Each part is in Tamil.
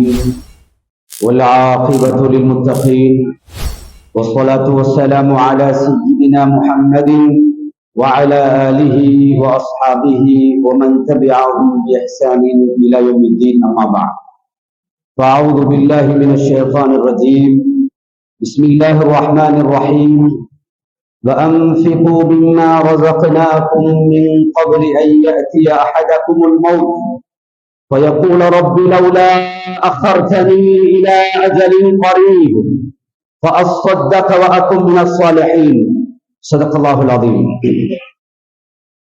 الدين والعاقبة للمتقين والصلاة والسلام على سيدنا محمد وعلى آله وأصحابه ومن تبعهم بإحسان إلى يوم الدين. أما بعد، فأعوذ بالله من الشيطان الرجيم. بسم الله الرحمن الرحيم. وأنفقوا مما رزقناكم من قبل أن يأتي أحدكم الموت فيقول رب لولا أخرتني إلى أجل قريب فأصدق وأكن من الصالحين. صدق الله العظيم.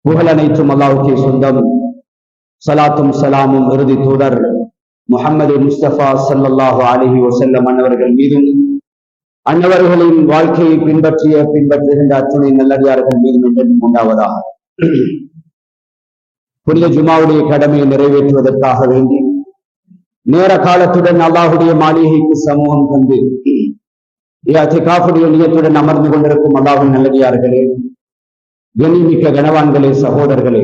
புகழ் அனைத்தும் அல்லாஹ்வுக்கே சொந்தம். ஸலாத்தும் ஸலாமும் இறுதி தூதர் முஹம்மது முஸ்தபா ஸல்லல்லாஹு அலைஹி வஸல்லம் அன்னவர்கள் மீதும் அன்னவர்களின் வாழ்க்கையை பின்பற்றுகின்ற அத்துணை நல்லடியார்கள் மீதும் என்றும் உண்டாவதாக. புனித ஜுமாவுடைய கடமையை நிறைவேற்றுவதற்காக வேண்டி நேர காலத்துடன் அல்லாஹுடைய மாளிகைக்கு சமூகம் கொண்டு இஅ்திகாஃபுடைய நியத்துடன் அமர்ந்து கொண்டிருக்கும் அல்லாஹ்வின் நல்லடியார்களே, கண்ணியமிக்க கனவான்களே, சகோதரர்களே,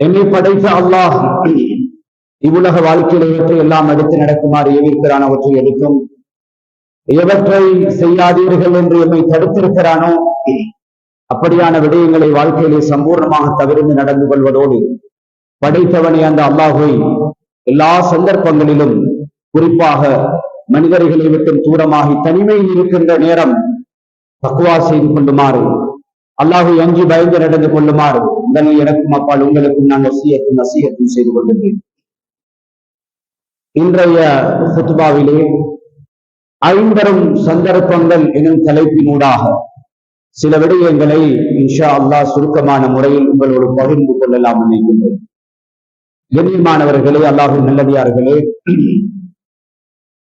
என்னை படைத்த அல்லாஹ் இவ்வுலக வாழ்க்கையில் இவற்றை எல்லாம் எடுத்து நடக்குமாறு ஏவிருக்கிறான், அவற்றை எடுக்கும் எவற்றை செய்யாதீர்கள் என்று எம்மை தடுத்திருக்கிறானோ அப்படியான விடயங்களை வாழ்க்கையிலே சம்பூர்ணமாக தவிர்த்து நடந்து கொள்வதோடு படைத்தவனை அந்த அல்லாஹ்வை எல்லா சந்தர்ப்பங்களிலும், குறிப்பாக மனிதர்களை விட்டு தூரமாகி தனிமையில் இருக்கின்ற நேரம் தக்வா செய்து கொள்ளுமாறு, அல்லாஹ்வை அஞ்சி பயந்து நடந்து கொள்ளுமாறு முதலில் எனக்கும் அப்பால் உங்களுக்கும் நான் நசீகத்தும் செய்து கொள்கின்றேன். இன்றைய குத்பாவிலே ஐம்பெரும் சந்தர்ப்பங்கள் எனும் தலைப்பினூடாக சில விடயங்களை இன்ஷா அல்லாஹ் சுருக்கமான முறையில் உங்களோடு பகிர்ந்து கொள்ளலாம் நினைக்கின்றேன். கண்ணியமானவர்களே, அல்லாஹ்வின் நல்லடியார்களே,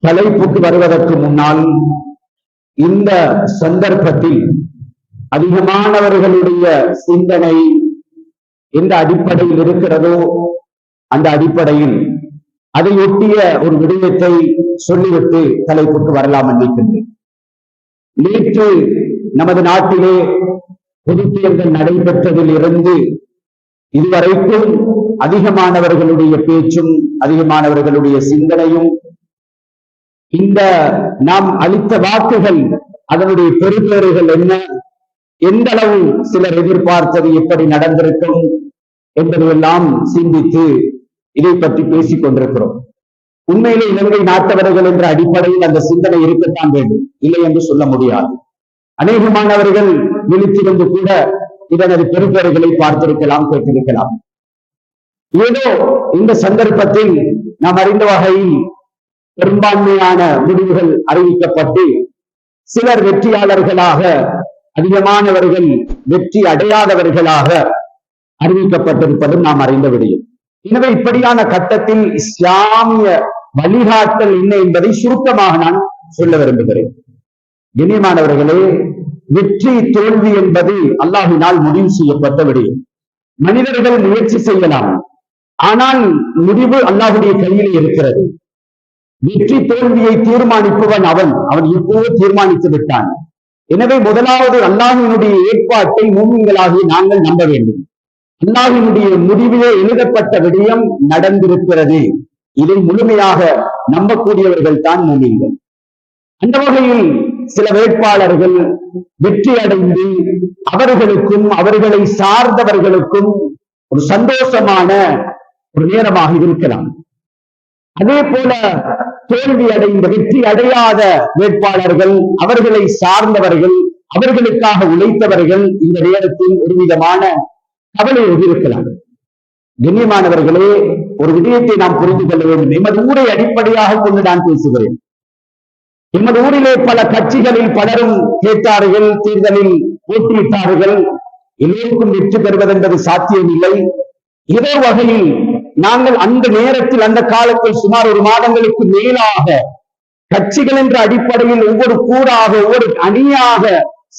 தலைப்புக்கு வருவதற்கு முன்னால் இந்த சந்தர்ப்பத்தில் அதிகமானவர்களுடைய சிந்தனை எந்த அடிப்படையில் இருக்கிறதோ அந்த அடிப்படையில் அதை ஒட்டிய ஒரு விடயத்தை சொல்லிவிட்டு தலைப்புக்கு வரலாம் நினைக்கின்றேன். நேற்று நமது நாட்டிலே பொதுத் தேர்தல் நடைபெற்றதில் இருந்து இதுவரைக்கும் அதிகமானவர்களுடைய பேச்சும் அதிகமானவர்களுடைய சிந்தனையும் இந்த நாம் அளித்த வாக்குகள் அதனுடைய பெறுபேறுகள் என்ன, எந்த அளவு சிலர் எதிர்பார்த்தது எப்படி நடந்திருக்கும் என்பதையெல்லாம் சிந்தித்து இதை பற்றி பேசிக் கொண்டிருக்கிறோம். உண்மையிலே இலங்கை நாட்டவர்கள் என்ற அடிப்படையில் அந்த சிந்தனை இருக்கத்தான் வேண்டும், இல்லை என்று சொல்ல முடியாது. அநேகமானவர்கள் விழித்திருந்து கூட இதனது பெறுபேறுகளை பார்த்திருக்கலாம், கேட்டிருக்கலாம். ஏதோ இந்த சந்தர்ப்பத்தில் நாம் அறிந்த வகையில் பெரும்பான்மையான முடிவுகள் அறிவிக்கப்பட்டு சிலர் வெற்றியாளர்களாக, அதிகமானவர்கள் வெற்றி அடையாதவர்களாக அறிவிக்கப்பட்டிருப்பதும் நாம் அறிந்த விடயம். எனவே இப்படியான கட்டத்தில் இஸ்லாமிய வழிகாட்டல் என்ன என்பதை சுருக்கமாக நான் சொல்ல விரும்புகிறேன். கண்ணியமானவர்களே, வெற்றி தோல்வி என்பது அல்லாஹ்வினால் முடிவு செய்யப்பட்ட விடயம். மனிதர்கள் முயற்சி செய்யலாம், ஆனால் முடிவு அல்லாஹ்வுடைய கையில் இருக்கிறது. வெற்றி தோல்வியை தீர்மானிப்பவன் அவன் எப்போது தீர்மானித்து விட்டான். எனவே முதலாவது அல்லாஹ்வினுடைய ஏற்பாட்டை மூமின்களாகி நாங்கள் நம்ப வேண்டும். அல்லாஹ்வினுடைய முடிவிலே எழுதப்பட்ட விடயம் நடந்திருக்கிறது, இதை முழுமையாக நம்பக்கூடியவர்கள் தான் மூமின்கள். அந்த வகையில் சில வேட்பாளர்கள் வெற்றி அடைந்து அவர்களுக்கும் அவர்களை சார்ந்தவர்களுக்கும் ஒரு சந்தோஷமான ஒரு நேரமாக இருக்கலாம். அதே போல தோல்வி அடைந்த வெற்றி அடையாத வேட்பாளர்கள், அவர்களை சார்ந்தவர்கள், அவர்களுக்காக உழைத்தவர்கள் இந்த நேரத்தில் ஒரு விதமான கவலையோடு இருக்கலாம். கண்ணியமானவர்களே, ஒரு விடயத்தை நாம் புரிந்து கொள்ள வேண்டும். எமது ஊரை அடிப்படையாக கொண்டு நான் பேசுகிறேன். எமது ஊரிலே பல கட்சிகளில் பலரும் கேட்டார்கள், தேர்தலில் போட்டியிட்டார்கள். எல்லோருக்கும் வெற்றி பெறுவது என்பது சாத்தியமில்லை. இதே வகையில் நாங்கள் அந்த நேரத்தில், அந்த காலத்தில் சுமார் ஒரு மாதங்களுக்கு மேலாக கட்சிகள் என்ற அடிப்படையில் ஒவ்வொரு கூறாக, ஒவ்வொரு அணியாக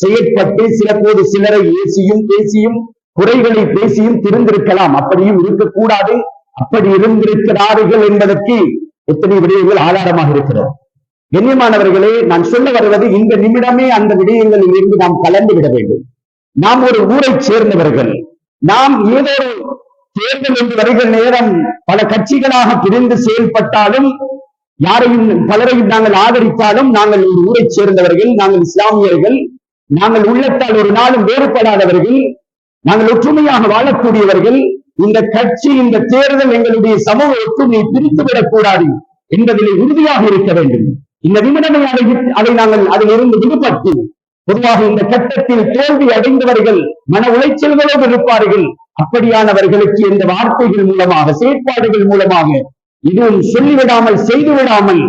செயற்பட்டு சில போது சிலரை ஏசியும் பேசியும் குறைகளை பேசியும் திருந்திருக்கலாம். அப்படியும் இருக்கக்கூடாது. அப்படி இருந்திருக்கிறார்கள் என்பதற்கு எத்தனை விடயங்கள் ஆதாரமாக இருக்கிறது. கண்ணியமானவர்களே, நான் சொல்ல வருவது இந்த நிமிடமே அந்த விடயங்களில் இருந்து நாம் கலந்து விட வேண்டும். நாம் ஒரு ஊரை சேர்ந்தவர்கள். நாம் ஏதோ தேர்தல் என்று வருகிற நேரம் பல கட்சிகளாக பிரிந்து செயல்பட்டாலும் யாரையும் பலரையும் நாங்கள் ஆதரித்தாலும் நாங்கள் ஒரு ஊரைச் சேர்ந்தவர்கள், நாங்கள் இஸ்லாமியர்கள், நாங்கள் உள்ளத்தால் ஒரு நாளும் வேறுபடாதவர்கள், நாங்கள் ஒற்றுமையாக வாழக்கூடியவர்கள். இந்த கட்சி, இந்த தேர்தல் எங்களுடைய சமூக ஒற்றுமையை பிரித்துவிடக் கூடாது என்பதிலே உறுதியாக இருக்க வேண்டும். இந்த நிமிடமே அதை நாங்கள் அதிலிருந்து விடுபட்டு, பொதுவாக இந்த கட்டத்தில் தோல்வி அடைந்தவர்கள் மன உளைச்சல்களோடு இருப்பார்கள். அப்படியானவர்களுக்கு இந்த வார்த்தைகள் மூலமாக, செயற்பாடுகள் மூலமாக இதுவும் சொல்லிவிடாமல் செய்துவிடாமல்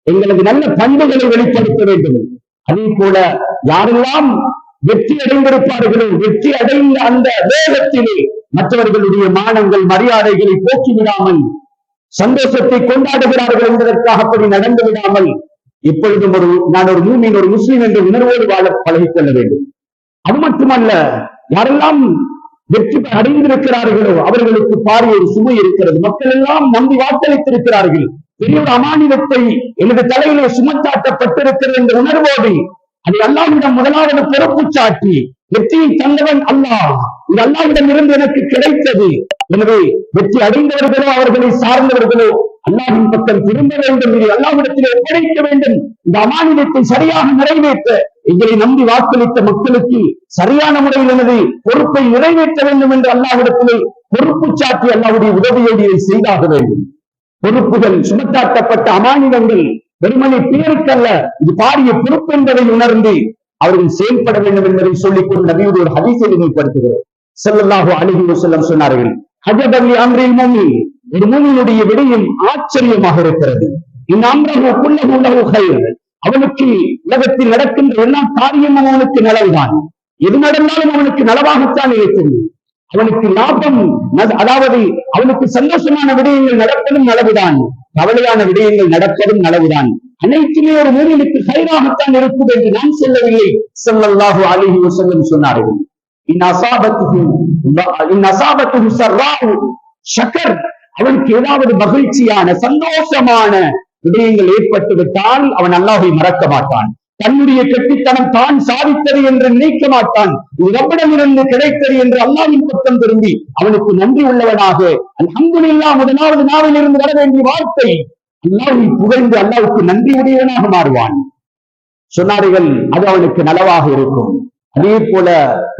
எங்களது நல்ல பண்புகளை வெளிப்படுத்த வேண்டும். அதே போல யாரெல்லாம் வெற்றி அடைந்திருப்பார்களோ, வெற்றி அடைந்த அந்த வேகத்திலே மற்றவர்களுடைய மானங்கள், மரியாதைகளை போக்கிவிடாமல் சந்தோஷத்தை கொண்டாடுகிறார்கள் என்பதற்காக அப்படி நடந்து விடாமல் எப்பொழுதும் நான் ஒரு மூமின், ஒரு முஸ்லிம் என்ற உணர்வோடு வாழ பழகிக்கொள்ள வேண்டும். அது மட்டுமல்ல, யாரெல்லாம் வெற்றி அடைந்திருக்கிறார்களோ அவர்களுக்கு பாரிய ஒரு சுமை இருக்கிறது. மக்கள் எல்லாம் நம்பி வாக்களித்திருக்கிறார்கள். பெரிய ஒரு அமானிதத்தை எனது தலையிலே சுமத்தாட்டப்பட்டிருக்கிறது என்ற உணர்வோடு அதை அல்லாஹ்விடம் முதலாவது பொறுப்பு சாட்டி வெற்றியை தந்தவன் அல்லாஹ், இது அல்லாஹ்விடம் இருந்து எனக்கு கிடைத்தது. எனவே வெற்றி அடைந்தவர்களோ அவர்களை சார்ந்தவர்களோ அல்லாஹ்வின் பக்கம் திரும்ப வேண்டும், இது அல்லாஹ்விடத்திலே ஒப்படைக்க வேண்டும். இந்த அமானிதத்தை சரியாக நிறைவேற்ற எங்களை நம்பி வாக்களித்த மக்களுக்கு சரியான முறையில் எனது பொறுப்பை நிறைவேற்ற வேண்டும் என்று அல்லாஹ்விடத்திலே பொறுப்பு சாட்டி அல்லாஹ்வுடைய உதவியோடு இதை செய்தாக வேண்டும். பொறுப்புகள், சுமத்தாட்டப்பட்ட அமானிதங்கள் வெறுமனே பேருக்கல்ல, இது பாரிய பொறுப்பு என்பதை உணர்ந்து அவர்கள் செயல்பட வேண்டும் என்பதை சொல்லிக்கொண்டு நபியுடைய ஒரு ஹதீஸை நினைவுபடுத்துகிறோம். ஸல்லல்லாஹு அலைஹி வஸல்லம் சொன்னார்கள், அஜபல் லி அம்ரில் முஃமின், ஒரு முஃமினுடைய விடயம் ஆச்சரியமாக இருக்கிறது. இன் அம்ரஹு குல்லஹு லஹு கைர், அவனுக்கு உலகத்தில் நடக்கின்ற எல்லா காரியமும் அவனுக்கு நலவுதான். எது நடந்தாலும் அவனுக்கு நலவாகத்தான் இருக்கிறது. அவனுக்கு லாபம், அதாவது அவனுக்கு சந்தோஷமான விடயங்கள் நடப்பதும் நலவுதான், கவலையான விடயங்கள் நடப்பதும் நலவுதான். அனைத்துமே ஒரு மூமினுக்கு கைராகத்தான் இருக்கும் என்று நான் சொல்லவில்லை, ஸல்லல்லாஹு அலைஹி வஸல்லம் சொன்னார்கள். இன் அஸாபத்துஹு ஸர்ராஉ ஷக்கர், அவனுக்கு ஏதாவது மகிழ்ச்சியான சந்தோஷமான விடயங்கள் ஏற்பட்டு விட்டால் அவன் அல்லாஹ்வை மறக்க மாட்டான். தன்னுடைய கெட்டித்தனம் தான் சாதித்தது என்று நினைக்க மாட்டான். ரப்பிடமிருந்து கிடைத்தது என்று அல்லாஹ்வின் பக்கம் திரும்பி அவனுக்கு நன்றி உள்ளவனாக அல்ஹம்துலில்லாஹ் முதலாவது நாவில் இருந்து வர வேண்டிய வார்த்தை அல்லாஹ்வை புகழ்ந்து அல்லாஹ்வுக்கு நன்றி உடையவனாக மாறுவான் சொன்னார்கள். அது அவனுக்கு நலவாக இருக்கும். அதே போல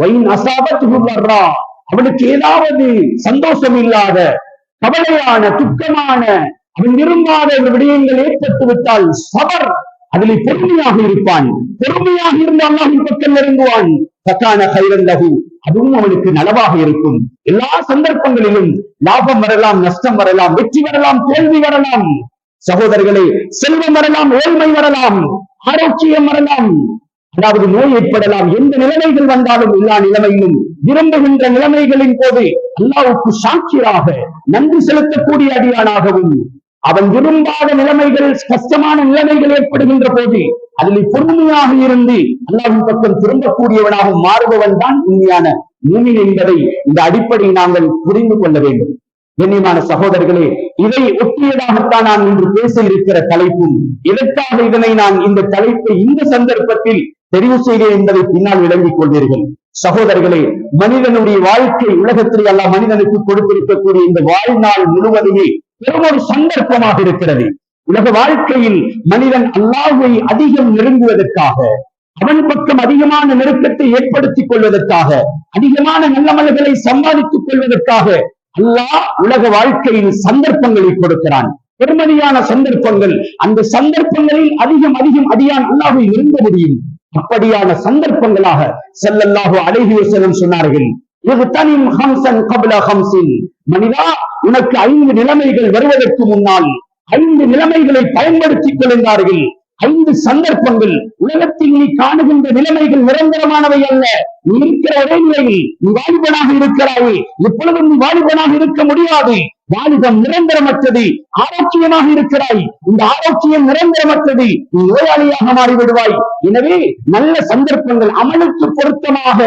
வைன் அஸாபத்துஹு ضرா, அவனுக்கு ஏதாவது சந்தோஷம் இல்லாத, கவலையான, துக்கமான, அவன் விரும்பாத விடயங்கள் ஏற்பட்டு விட்டால் சபர், அதிலே பொறுமையாக இருப்பான். பொறுமையாக இருந்து அல்லாஹ்வின் பக்கம் நெருங்குவான். ஃபகான கைரன் லஹு, அதுவும் அவனுக்கு நலவாக இருக்கும். எல்லா சந்தர்ப்பங்களிலும் லாபம் வரலாம், நஷ்டம் வரலாம், வெற்றி வரலாம், தோல்வி வரலாம். சகோதரர்களே, செல்வம் வரலாம், ஏழ்மை வரலாம், ஆரோக்கியம் வரலாம், அதாவது நோய் ஏற்படலாம். எந்த நிலைமைகள் வந்தாலும் எல்லா நிலைமையிலும் விரும்புகின்ற நிலைமைகளின் போது அல்லாஹ்வுக்கு சாட்சியாக நன்றி செலுத்தக்கூடிய அடியானாகவும், அவன் விரும்பாத நிலைமைகள், கஷ்டமான நிலைமைகள் ஏற்படுகின்ற போது அதில் பொறுமையாக இருந்து அல்லாஹ்வின் பக்கம் திரும்பக்கூடியவனாக மாறுபவன் தான் உண்மையான மூமின் என்பதை இந்த அடிப்படையை நாங்கள் புரிந்து கொள்ள வேண்டும். கண்ணியமான சகோதரர்களே, இதை ஒட்டியதாகத்தான் நான் இன்று பேச இருக்கிற தலைப்பும், எதற்காக இதனை நான் இந்த தலைப்பை இந்த சந்தர்ப்பத்தில் தெரிவு செய்கிறேன் என்பதை பின்னால் விளங்கிக் கொள்வீர்கள். சகோதரர்களே, மனிதனுடைய வாழ்க்கை, உலகத்தில் எல்லாம் மனிதனுக்கு கொடுத்திருக்கக்கூடிய இந்த வாழ்நாள் முழுவதுமே பெரும் ஒரு சந்தர்ப்பமாக இருக்கிறது. உலக வாழ்க்கையில் மனிதன் அல்லாஹ்வை அதிகம் நெருங்குவதற்காக, அவன் பக்கம் அதிகமான நெருக்கத்தை ஏற்படுத்திக் கொள்வதற்காக, அதிகமான நல்லமல்களை சம்பாதித்துக் கொள்வதற்காக அல்லாஹ் உலக வாழ்க்கையில் சந்தர்ப்பங்களை கொடுக்கிறான். பெருமதியான சந்தர்ப்பங்கள். அந்த சந்தர்ப்பங்களில் அதிகம் அடியான் அல்லாஹ்வை நெருங்க முடியும். அப்படியான சந்தர்ப்பங்களாக ஸல்லல்லாஹு அலைஹி வஸல்லம் சொன்னார்கள், இஹ்தனிம் ஹம்ஸன் கப்ல ஹம்ஸின், மனிதா, உனக்கு 5 நிலைமைகள் வருவதற்கு முன்னால் 5 நிலைமைகளை பயன்படுத்திக் கொள்கிறார்கள். 5 சந்தர்ப்பங்கள். உலகத்தில் நீ காணுகின்ற நிலைமைகள் நிரந்தரமானவை அல்ல. நீ இருக்கிற ஒரே நிலையில் நீ வாலிபனாக இருக்கிறாயே, எப்பொழுதும் நீ வாலிபனாக இருக்க முடியாது. வாலிபம் நிரந்தரமற்றது. ஆரோக்கியமாக இருக்கிறாய், இந்த ஆரோக்கியம் நிரந்தரமற்றது. நீ நோயாளியாக மாறிவிடுவாய். எனவே நல்ல சந்தர்ப்பங்கள், அமலுக்கு பொருத்தமாக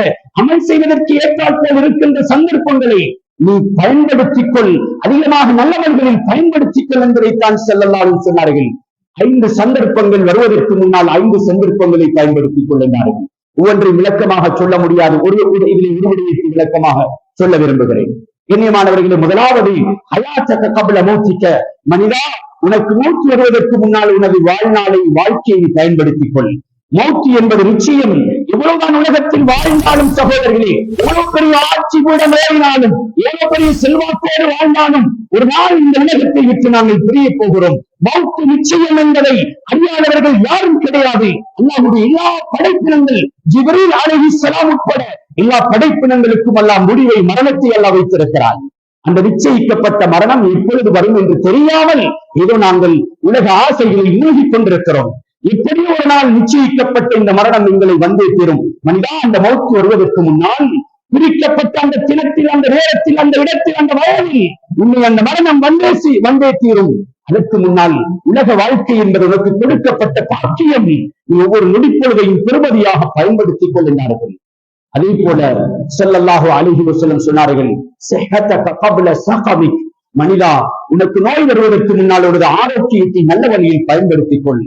அமல் செய்வதற்கு ஏற்றாற்போல் இருக்கின்ற சந்தர்ப்பங்களை நீ பயன்படுத்திக் கொள், அதிகமாக நல்லவர்களில் பயன்படுத்திக் கொள் என்பதைத்தான் ஸல்லல்லாஹு அலைஹி சொன்னார்கள். 5 சந்தர்ப்பங்கள் வருவதற்கு முன்னால் 5 சந்தர்ப்பங்களை பயன்படுத்திக் கொள்ளுகிறார்கள். ஒவ்வொன்றை விளக்கமாக சொல்ல முடியாது. இதில் விடுவித்து விளக்கமாக சொல்ல விரும்புகிறேன். கண்ணியமானவர்களே, முதலாவது ஹயாத்தக கப்ல மௌத்திக, மனிதா, உனக்கு மூச்சு வருவதற்கு முன்னால் உனது வாழ்நாளை வாழ்க்கையை பயன்படுத்திக் கொள். மௌத்து என்பது நிச்சயம். எவ்வளவுதான் உலகத்தில் வாழ்ந்தாலும் சகோதரர்களே, எவ்வளவு பெரிய ஆட்சி கூட ஏறினாலும், எவ்வளவு பெரிய செல்வாக்கோடு வாழ்ந்தாலும், ஒரு நாள் இந்த உலகத்தை விட்டு நாங்கள் பிரிய போகிறோம். மௌத்து நிச்சயம் என்பதை அறியாதவர்கள் யாரும் கிடையாது. அல்லாஹ்வுடைய எல்லா படைப்பினங்கள், ஜிப்ரீல் அலைஹிஸ்ஸலாம் உட்பட எல்லா படைப்பினங்களுக்கும் அல்லாஹ் முடிவை, மரணத்தை அல்லாஹ் வைத்திருக்கிறார். அந்த நிச்சயிக்கப்பட்ட மரணம் எப்பொழுது வரும் என்று தெரியாமல் ஏதோ நாங்கள் உலக ஆசைகளில் மூழ்கிக் கொண்டிருக்கிறோம். இப்படி ஒரு நாள் நிச்சயிக்கப்பட்ட இந்த மரணம் எங்களை வந்தே தீரும். மனிதா, அந்த மௌத்து வருவதற்கு முன்னால் பிரிக்கப்பட்ட அந்த தினத்தில், அந்த நேரத்தில், அந்த இடத்தில், அந்த வயதில் உன்னை அந்த மரணம் வந்தே தீரும். அதற்கு முன்னால் உலக வாழ்க்கை என்பது உனக்கு கொடுக்கப்பட்ட பாக்கியம். நீ ஒவ்வொரு நொடிப்பொழுதையும் பெருமதியாக பயன்படுத்திக் கொள்கின்றார்கள். அதே போல ஸல்லல்லாஹு அலைஹி வஸல்லம் சொன்னார்கள், ஸஹதக கப்ல ஸகமிக், மனிதா, உனக்கு நோய் வருவதற்கு முன்னால் ஒரு ஆரோக்கியத்தை நல்ல வழியில் பயன்படுத்திக் கொள்.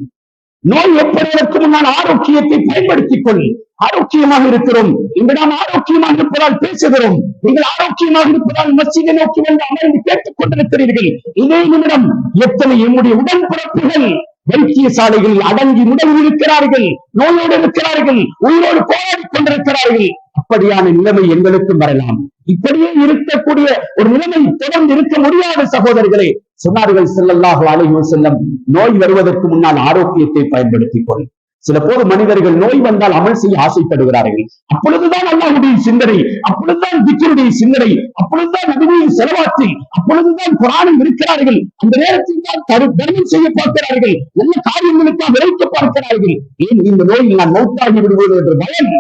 நோய் ஏற்படுவதற்கு முன்னால் ஆரோக்கியத்தை பயன்படுத்திக் கொள். ஆரோக்கியமாக இருக்கிறோம் இங்கு நாம் ஆரோக்கியமாக இருப்பதால் பேசுகிறோம். நீங்கள் ஆரோக்கியமாக இருப்பதால் மஸ்ஜிதை நோக்கி வந்து அமர்ந்து கேட்டுக் கொண்டிருக்கிறீர்கள். இதே நிமிடம் எத்தனை என்னுடைய உடன்பிறப்புகள் வைத்தியசாலைகளில் அடங்கி முடங்கி இருக்கிறார்கள், நோயோடு இருக்கிறார்கள், உயிரோடு போராடி கொண்டிருக்கிறார்கள். அப்படியான நிலைமை எங்களுக்கும் வரலாம். இப்படியே இருக்கக்கூடிய ஒரு நிலைமை தொடர்ந்து இருக்க முடியாத சகோதரர்களே, சொன்னார்கள் ஸல்லல்லாஹு அலைஹி வஸல்லம், நோய் வருவதற்கு முன்னால் ஆரோக்கியத்தை பயன்படுத்திக் கொள். சில போது மனிதர்கள் நோய் வந்தால் அமல் செய்ய ஆசைப்படுகிறார்கள். அப்பொழுதுதான் அல்லாஹ்வுடைய சிந்தனை, அப்பொழுதுதான் திக்ருடைய சிந்தனை, அப்பொழுதுதான் நபியின் ஸலவாத்தில், அப்பொழுதுதான் குர்ஆனில் இருக்கிறார்கள். அந்த நேரத்தில் தான் தர்மம் செய்ய பார்க்கிறார்கள், நல்ல காரியங்களுக்காக விரைக்க பார்க்கிறார்கள். ஏன் இந்த நோயில் நான் மௌத்தாகி விடுவது என்ற பயம்.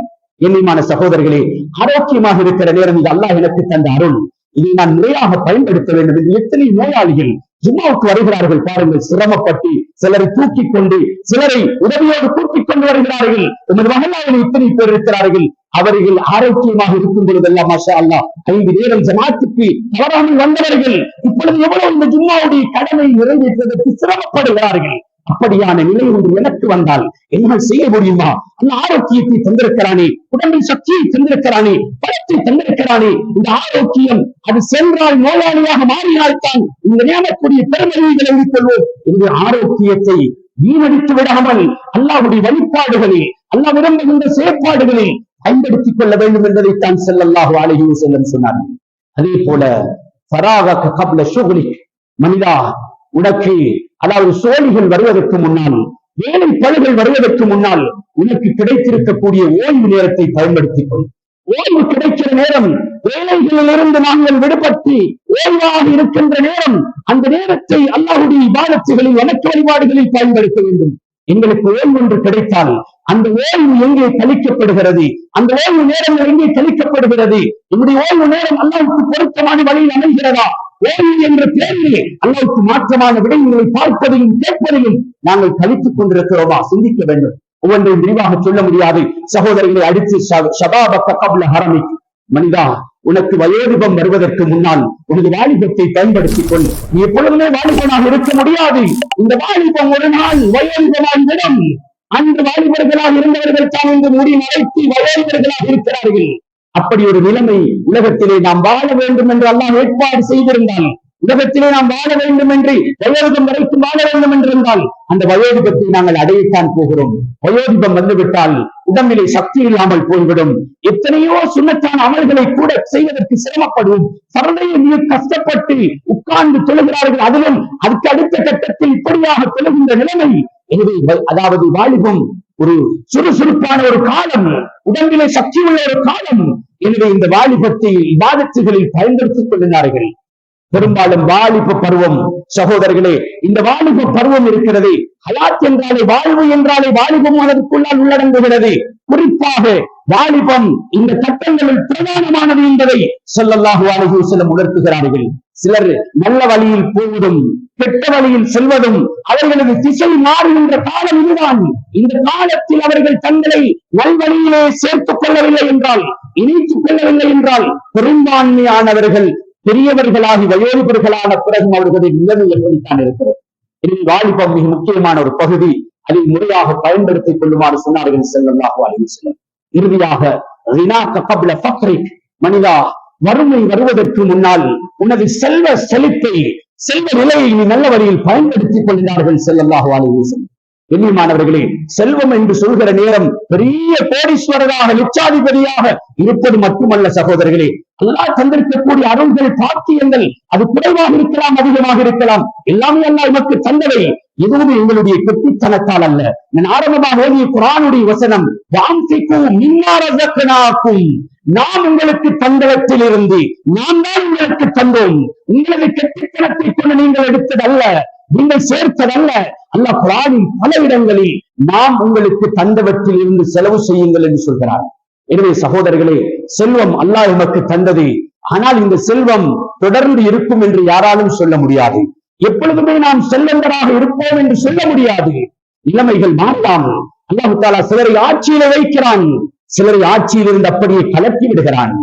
எண்ணியமான சகோதரர்களே, ஆரோக்கியமாக இருக்கிற நேரம் இது அல்லாஹ் எனக்கு தந்த அருள். இதை நான் முறையாக பயன்படுத்த வேண்டும் என்று எத்தனை நோயாளிகள் ஜும்மாவுக்கு வருகிறார்கள் பாருங்கள். சிரமப்பட்டு சிலரை தூக்கிக் கொண்டு, சிலரை உதவியோடு தூக்கிக் கொண்டு வருகிறார்கள். உமது மகளாவில் இத்தனை பேர் இருக்கிறார்கள். அவர்கள் ஆரோக்கியமாக இருக்கும் பொழுதெல்லாம் மாஷா அல்லாஹ் 5 நேரம் ஜமாத்துக்கு தவறாமல் வந்தவர்கள் இப்பொழுது எவ்வளவு இந்த ஜும்மாவுடைய கடமை நிறைவேற்றுவதற்கு சிரமப்படுகிறார்கள். அப்படியான நிலை ஒன்று எனக்கு வந்தால் என்னால் செய்ய முடியுமா? அந்த ஆரோக்கியத்தை தந்திருக்கிறானே, உடம்பில் சக்தியை தந்திருக்கிறானே, பலத்தை தந்திருக்கிறானே. இந்த ஆரோக்கியம் அது சென்றால் நோயாளியாக மாறினால்தான் இந்த நேரக்கூடிய பெருமையை விளங்கிக் கொள்வோம். இந்த ஆரோக்கியத்தை வீணடித்து விடாமல் அல்லாஹ்வுடைய வழிபாடுகளில், அல்லாஹ் விரும்புகின்ற செயற்பாடுகளில் பயன்படுத்திக் கொள்ள வேண்டும் என்பதைத்தான் ஸல்லல்லாஹு அலைஹி வஸல்லம் சொன்னார்கள். அதே போல ஃபராகக கப்ல ஷுக்லிக், மனிதா, உனக்கு அதாவது சோழிகள் வருவதற்கு முன்னால், வேலை பழுகள் வருவதற்கு முன்னால் உனக்கு கிடைத்திருக்கக்கூடிய ஓய்வு நேரத்தை பயன்படுத்திக் கொள். ஓய்வு கிடைக்கிற நேரம், வேலைகளிலிருந்து நாங்கள் விடுபட்டு ஓய்வாக இருக்கின்ற நேரம், அந்த நேரத்தை அல்லாஹ்வுடைய இபாதத்துகளில், வணக்க வழிபாடுகளில் பயன்படுத்த வேண்டும். எங்களுக்கு ஓய்வு ஒன்று கிடைத்தால் அந்த ஓய்வு எங்கே கழிக்கப்படுகிறது? அந்த ஓய்வு நேரங்கள் எங்கே கழிக்கப்படுகிறது? என்னுடைய ஓய்வு நேரம் அல்லாஹ்வுக்கு பொருத்தமான வழியில் அமைகிறதா? ஓய்வு என்ற பேரிலே அல்லாஹ்வுக்கு மாற்றமான விடயங்களை பார்ப்பதையும் கேட்பதையும் நாங்கள் கழித்துக் கொண்டிருக்கிறோமா? சிந்திக்க வேண்டும். ஒவ்வொன்றையும் விரிவாக சொல்ல முடியாது சகோதரர்களை. அடுத்து ஷபாபக கப்ல ஹரமிக், மனிதா, உனக்கு வயோதிபம் வருவதற்கு முன்னால் உனது வாலிபத்தை பயன்படுத்திக் கொள். நீ எப்பொழுதுமே வாலிபனாக இருக்க முடியாது. இந்த வாலிபம் ஒரு நாள் வயோதிபமாகிவிடும். அன்று வாலிபர்களாக இருந்தவர்கள் தான் இந்த முடி மறைத்து வயோதிபர்களாக இருக்கிறார்கள். அப்படி ஒரு நிலைமை உலகத்திலே நாம் வாழ வேண்டும் என்று அல்லாஹ் ஏற்பாடு செய்திருந்தால், உலகத்திலே நாம் வாழ வேண்டும் என்று வயோதிபம் வரைக்கும் வாழ வேண்டும் என்றிருந்தால் அந்த வயோதிபத்தை நாங்கள் அடையத்தான் போகிறோம். வயோதிபம் வந்துவிட்டால் உடம்பிலே சக்தி இல்லாமல் போய்விடும். எத்தனையோ சுன்னத்தான அமல்களை கூட செய்வதற்கு சிரமப்படுவோம். சரணையை மிக கஷ்டப்பட்டு உட்கார்ந்து தொழுகிறார்கள். அதிலும் அதுக்கு அடுத்த கட்டத்தில் இப்படியாக தொழுகின்ற நிலைமை. எனவே அதாவது வாலிபம் ஒரு சுறுசுறுப்பான ஒரு காலம், உடம்பிலே சக்தி உள்ள ஒரு காலம். எனவே இந்த வாலிபத்தை இபாதத்துகளில் பயன்படுத்திக் கொள்கிறார்கள். பெரும்பாலும் வாலிப பருவம் சகோதரர்களே, இந்த வாலிப பருவம் இருக்கிறது, ஹயாத் என்றாலே, வாழ்வு என்றாலே வாலிபம் அதற்குள்ளால் உள்ளடங்குகிறது. குறிப்பாக வாலிபம் இந்த சட்டங்களில் பிரதானமானது என்பதை ஸல்லல்லாஹு அலைஹி வஸல்லம் உணர்த்துகிறார்கள். சிலர் நல்ல வழியில் போவதும் கெட்ட வழியில் செல்வதும் அவர்களது திசை மாறுகின்ற காலம் இதுதான். இந்த காலத்தில் அவர்கள் தங்களை நல்வழியிலே சேர்த்துக் கொள்ளவில்லை என்றால், இணைத்துக் கொள்ளவில்லை என்றால், பெரும்பான்மையானவர்கள் பெரியவர்களாகி வயோதிபர்களான பிறகும் அவர்களுடைய நிலைமை எப்படித்தான் இருக்கிறது. எனவே வாலிபம் மிக முக்கியமான ஒரு பகுதி. அதை முறையாக பயன்படுத்திக் கொள்ளுமாறு சொன்னார்கள் ஸல்லல்லாஹு அலைஹி வஸல்லம். இறுதியாக ரினாக கப்ல ஃபக்ரிக், மனிதா, வறுமை வருவதற்கு முன்னால் உனது செல்வ செழிப்பை, செல்வ நிலையை நீ நல்ல வழியில் பயன்படுத்திக் கொள்கிறார்கள் ஸல்லல்லாஹு அலைஹி வஸல்லம். கண்ணியமானவர்களே, செல்வம் என்று சொல்கிற நேரம் பெரிய கோடீஸ்வரராக லட்சாதிபதியாக இருப்பது மட்டுமல்ல சகோதரர்களே, அல்லாஹ் தந்திருக்கக்கூடிய அருள்கள், பாக்கியங்கள் அது குறைவாக இருக்கலாம், அதிகமாக இருக்கலாம், எல்லாமே அல்லாஹ் நமக்கு தந்தவை. எதுவுமே எங்களுடைய கெட்டித்தனத்தால் அல்ல. நான் ஆரம்பமாக ஓதிய குர்ஆனுடைய வசனம், வஅன்ஃபிகு மிம்மா ரஸக்னாக்கும், நாம் உங்களுக்கு தந்தவற்றிலிருந்து நாம் தான் உங்களுக்கு தந்தோம். உங்களது கெட்டித்தனத்தை கொண்டு நீங்கள் எடுத்ததல்ல, நீங்கள் சேர்த்ததல்ல. அல்லாஹ் குர்ஆனில் பல இடங்களில் நாம் உங்களுக்கு தந்தவற்றில் இருந்து செலவு செய்யுங்கள் என்று சொல்கிறார். எனவே சகோதரர்களே, செல்வம் அல்லாஹ் நமக்கு தந்தது. ஆனால் இந்த செல்வம் தொடர்ந்து இருக்கும் என்று யாராலும் சொல்ல முடியாது. எப்பொழுதுமே நாம் செல்வந்தராக இருப்போம் என்று சொல்ல முடியாது. நிலைமைகள் மாறலாம். அல்லாஹ் தஆலா சிலரை ஆட்சியில வைக்கிறான், சிலரை ஆட்சியில் இருந்து அப்படியே கலக்கி விடுகிறான்.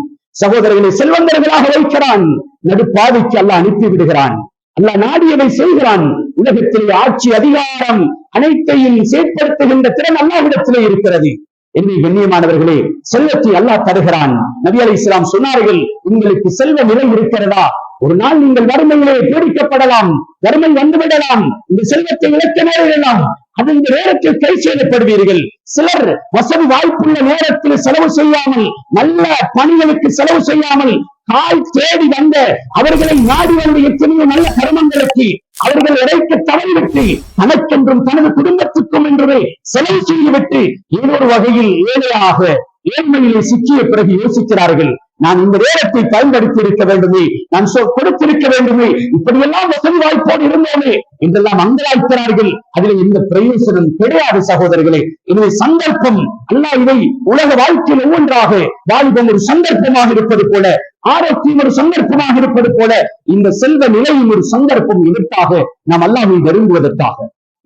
சகோதரர்களை செல்வந்தர்களாக வைக்கிறான், நடுப்பாதைக்கு அல்லாஹ் அனுப்பி விடுகிறான். அல்லாஹ் நாடியதை செய்கிறான். உலகத்திலே ஆட்சி, அதிகாரம் அனைத்தையும் செயற்படுத்துகின்ற திறன் அல்லாஹ்விடத்திலே இருக்கிறது. என்னை கண்ணியமானவர்களே, செல்வத்தை அல்லாஹ் தருகிறான். நபி அலைஹிஸ்ஸலாம் சொன்னார்கள், உங்களுக்கு செல்வ நிலை இருக்கிறதா, ஒரு நாள் நீங்கள் வறுமையிலே பீடிக்கப்படலாம், வறுமை வந்துவிடலாம், இந்த செல்வத்தை இழக்க நேரிடலாம். அது இந்த நேரத்தில் கை செய்யப்படுவீர்கள். சிலர் வசதி வாய்ப்புள்ள நேரத்தில் செலவு செய்யாமல், நல்ல பணிகளுக்கு செலவு செய்யாமல், காய் தேடி வந்த அவர்களை நாடி வந்த எத்தனையோ நல்ல கர்மங்களுக்கு அவர்கள் இறைக்க தவறிவிட்டு தனக்கென்றும் தனது குடும்பத்துக்கும் என்று செலவு செய்துவிட்டு ஏதோ ஒரு வகையில் ஏழையாக ஏழ்மையிலே சிக்கிய பிறகு யோசிக்கிறார்கள், நான் இந்த நேரத்தை பயன்படுத்தி இருக்க வேண்டுமே, நான் கொடுத்திருக்க வேண்டுமே, இப்படியெல்லாம் வசதி வாய்ப்போடு இருந்தோமே என்றெல்லாம் அங்கலாய்க்கிறார்கள். அதில் எந்த பிரயோசனம் கிடையாது சகோதரர்களே. எனவே சந்தர்ப்பம், அல்லாஹ் இதை உலக வாழ்க்கையில் ஒவ்வொன்றாக, வாலிபம் ஒரு சந்தர்ப்பமாக இருப்பது போல, ஆரோக்கியம் ஒரு சந்தர்ப்பமாக இருப்பது போல, இந்த செல்வ நிலையும் ஒரு சந்தர்ப்பம். இதற்காக நாம் அல்லாஹ்வை நெருங்குவதற்காக.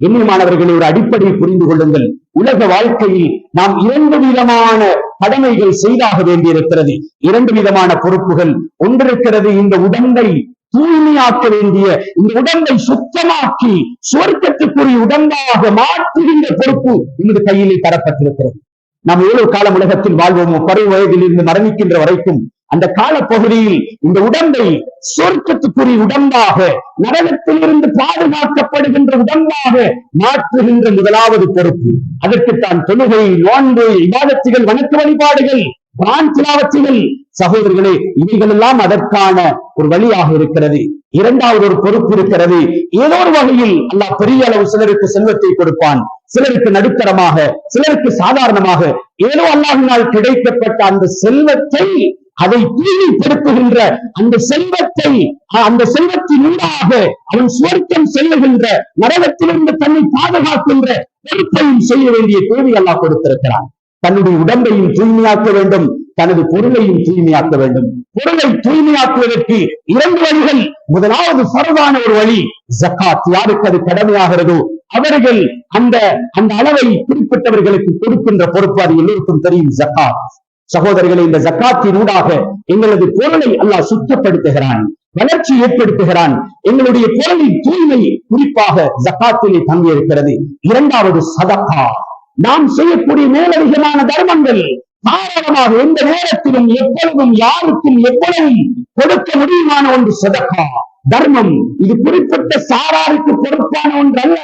கண்ணியமானவர்களை, ஒரு அடிப்படையை புரிந்து கொள்ளுங்கள். உலக வாழ்க்கையில் நாம் 2 விதமான கடமைகள் செய்தாக வேண்டியிருக்கிறது. 2 விதமான பொறுப்புகள். ஒன்றிருக்கிறது, இந்த உடம்பை தூய்மையாக்க வேண்டிய, இந்த உடம்பை சுத்தமாக்கி சுவர்க்கத்துக்குரிய உடம்பாக மாற்றுகின்ற பொறுப்பு இந்த கையிலே தரப்பட்டிருக்கிறது. நாம் எவ்வளவு காலம் உலகத்தில் வாழ்வோமோ, பருவ வயதில் இருந்து மரணிக்கின்ற வரைக்கும் அந்த காலப்பகுதியில் இந்த உடம்பை சொர்க்கத்துக்குரிய உடம்பாக, நரகத்திலிருந்து பாதுகாக்கப்படுகின்ற உடம்பாக மாற்றுகின்ற முதலாவது பொறுப்பு. அதற்குத்தான் தொழுகை, நோன்பு, இபாதத்துகள், வணக்க வழிபாடுகள், குர்ஆன் திலாவத்துகள். சகோதரர்களே, இவைகள் எல்லாம் அதற்கான ஒரு வழியாக இருக்கிறது. இரண்டாவது ஒரு பொறுப்பு இருக்கிறது. ஏதோ ஒரு வகையில் அல்லாஹ் பெரிய அளவு சிலருக்கு செல்வத்தை கொடுப்பான், சிலருக்கு நடுத்தரமாக, சிலருக்கு சாதாரணமாக, ஏதோ அல்லாஹ்வினால் கிடைக்கப்பட்ட அந்த செல்வத்தை, அதை தூய்மைப்படுத்துகின்ற அந்த செல்வத்தை, அந்த செல்வத்தினூடாக அவன் சுவர்க்கம் செல்லுகின்ற, நரகத்திலிருந்து தன்னை பாதுகாக்கின்ற பொறுப்பையும் செய்ய வேண்டிய தேவை அல்லாஹ் கொடுத்திருக்கிறான். தன்னுடைய உடம்பையும் தூய்மையாக்க வேண்டும், தனது பொருளையும் தூய்மையாக்க வேண்டும். பொருளை தூய்மையாக்குவதற்கு 2 வழிகள். முதலாவது ஃபர்தான ஒரு வழி, ஜகாத். யாருக்கு அது கடமையாகிறதோ அவர்கள் அந்த அளவை குறிப்பிட்டவர்களுக்கு கொடுக்கின்ற பொறுப்பு, அது எல்லோருக்கும் தெரியும், ஜகாத். சகோதரர்களை, இந்த ஜகாத்தினூடாக எங்களது பொருளை அல்லாஹ் சுத்தப்படுத்துகிறான், வளர்ச்சி ஏற்படுத்துகிறான். எங்களுடைய பொருளின் தூய்மை குறிப்பாக ஜகாத்திலே தங்கி இருக்கிறது. இரண்டாவது சதகா. நாம் செய்யக்கூடிய மேலதிகமான தர்மங்கள், தாராளமாக எந்த நேரத்திலும் எப்பொழுதும் யாருக்கும் எப்பொழுதும் கொடுக்க முடியுமான ஒன்று சதகா, தர்மம். இது குறிப்பிட்ட சாராருக்கு பொறுப்பான ஒன்று அல்ல.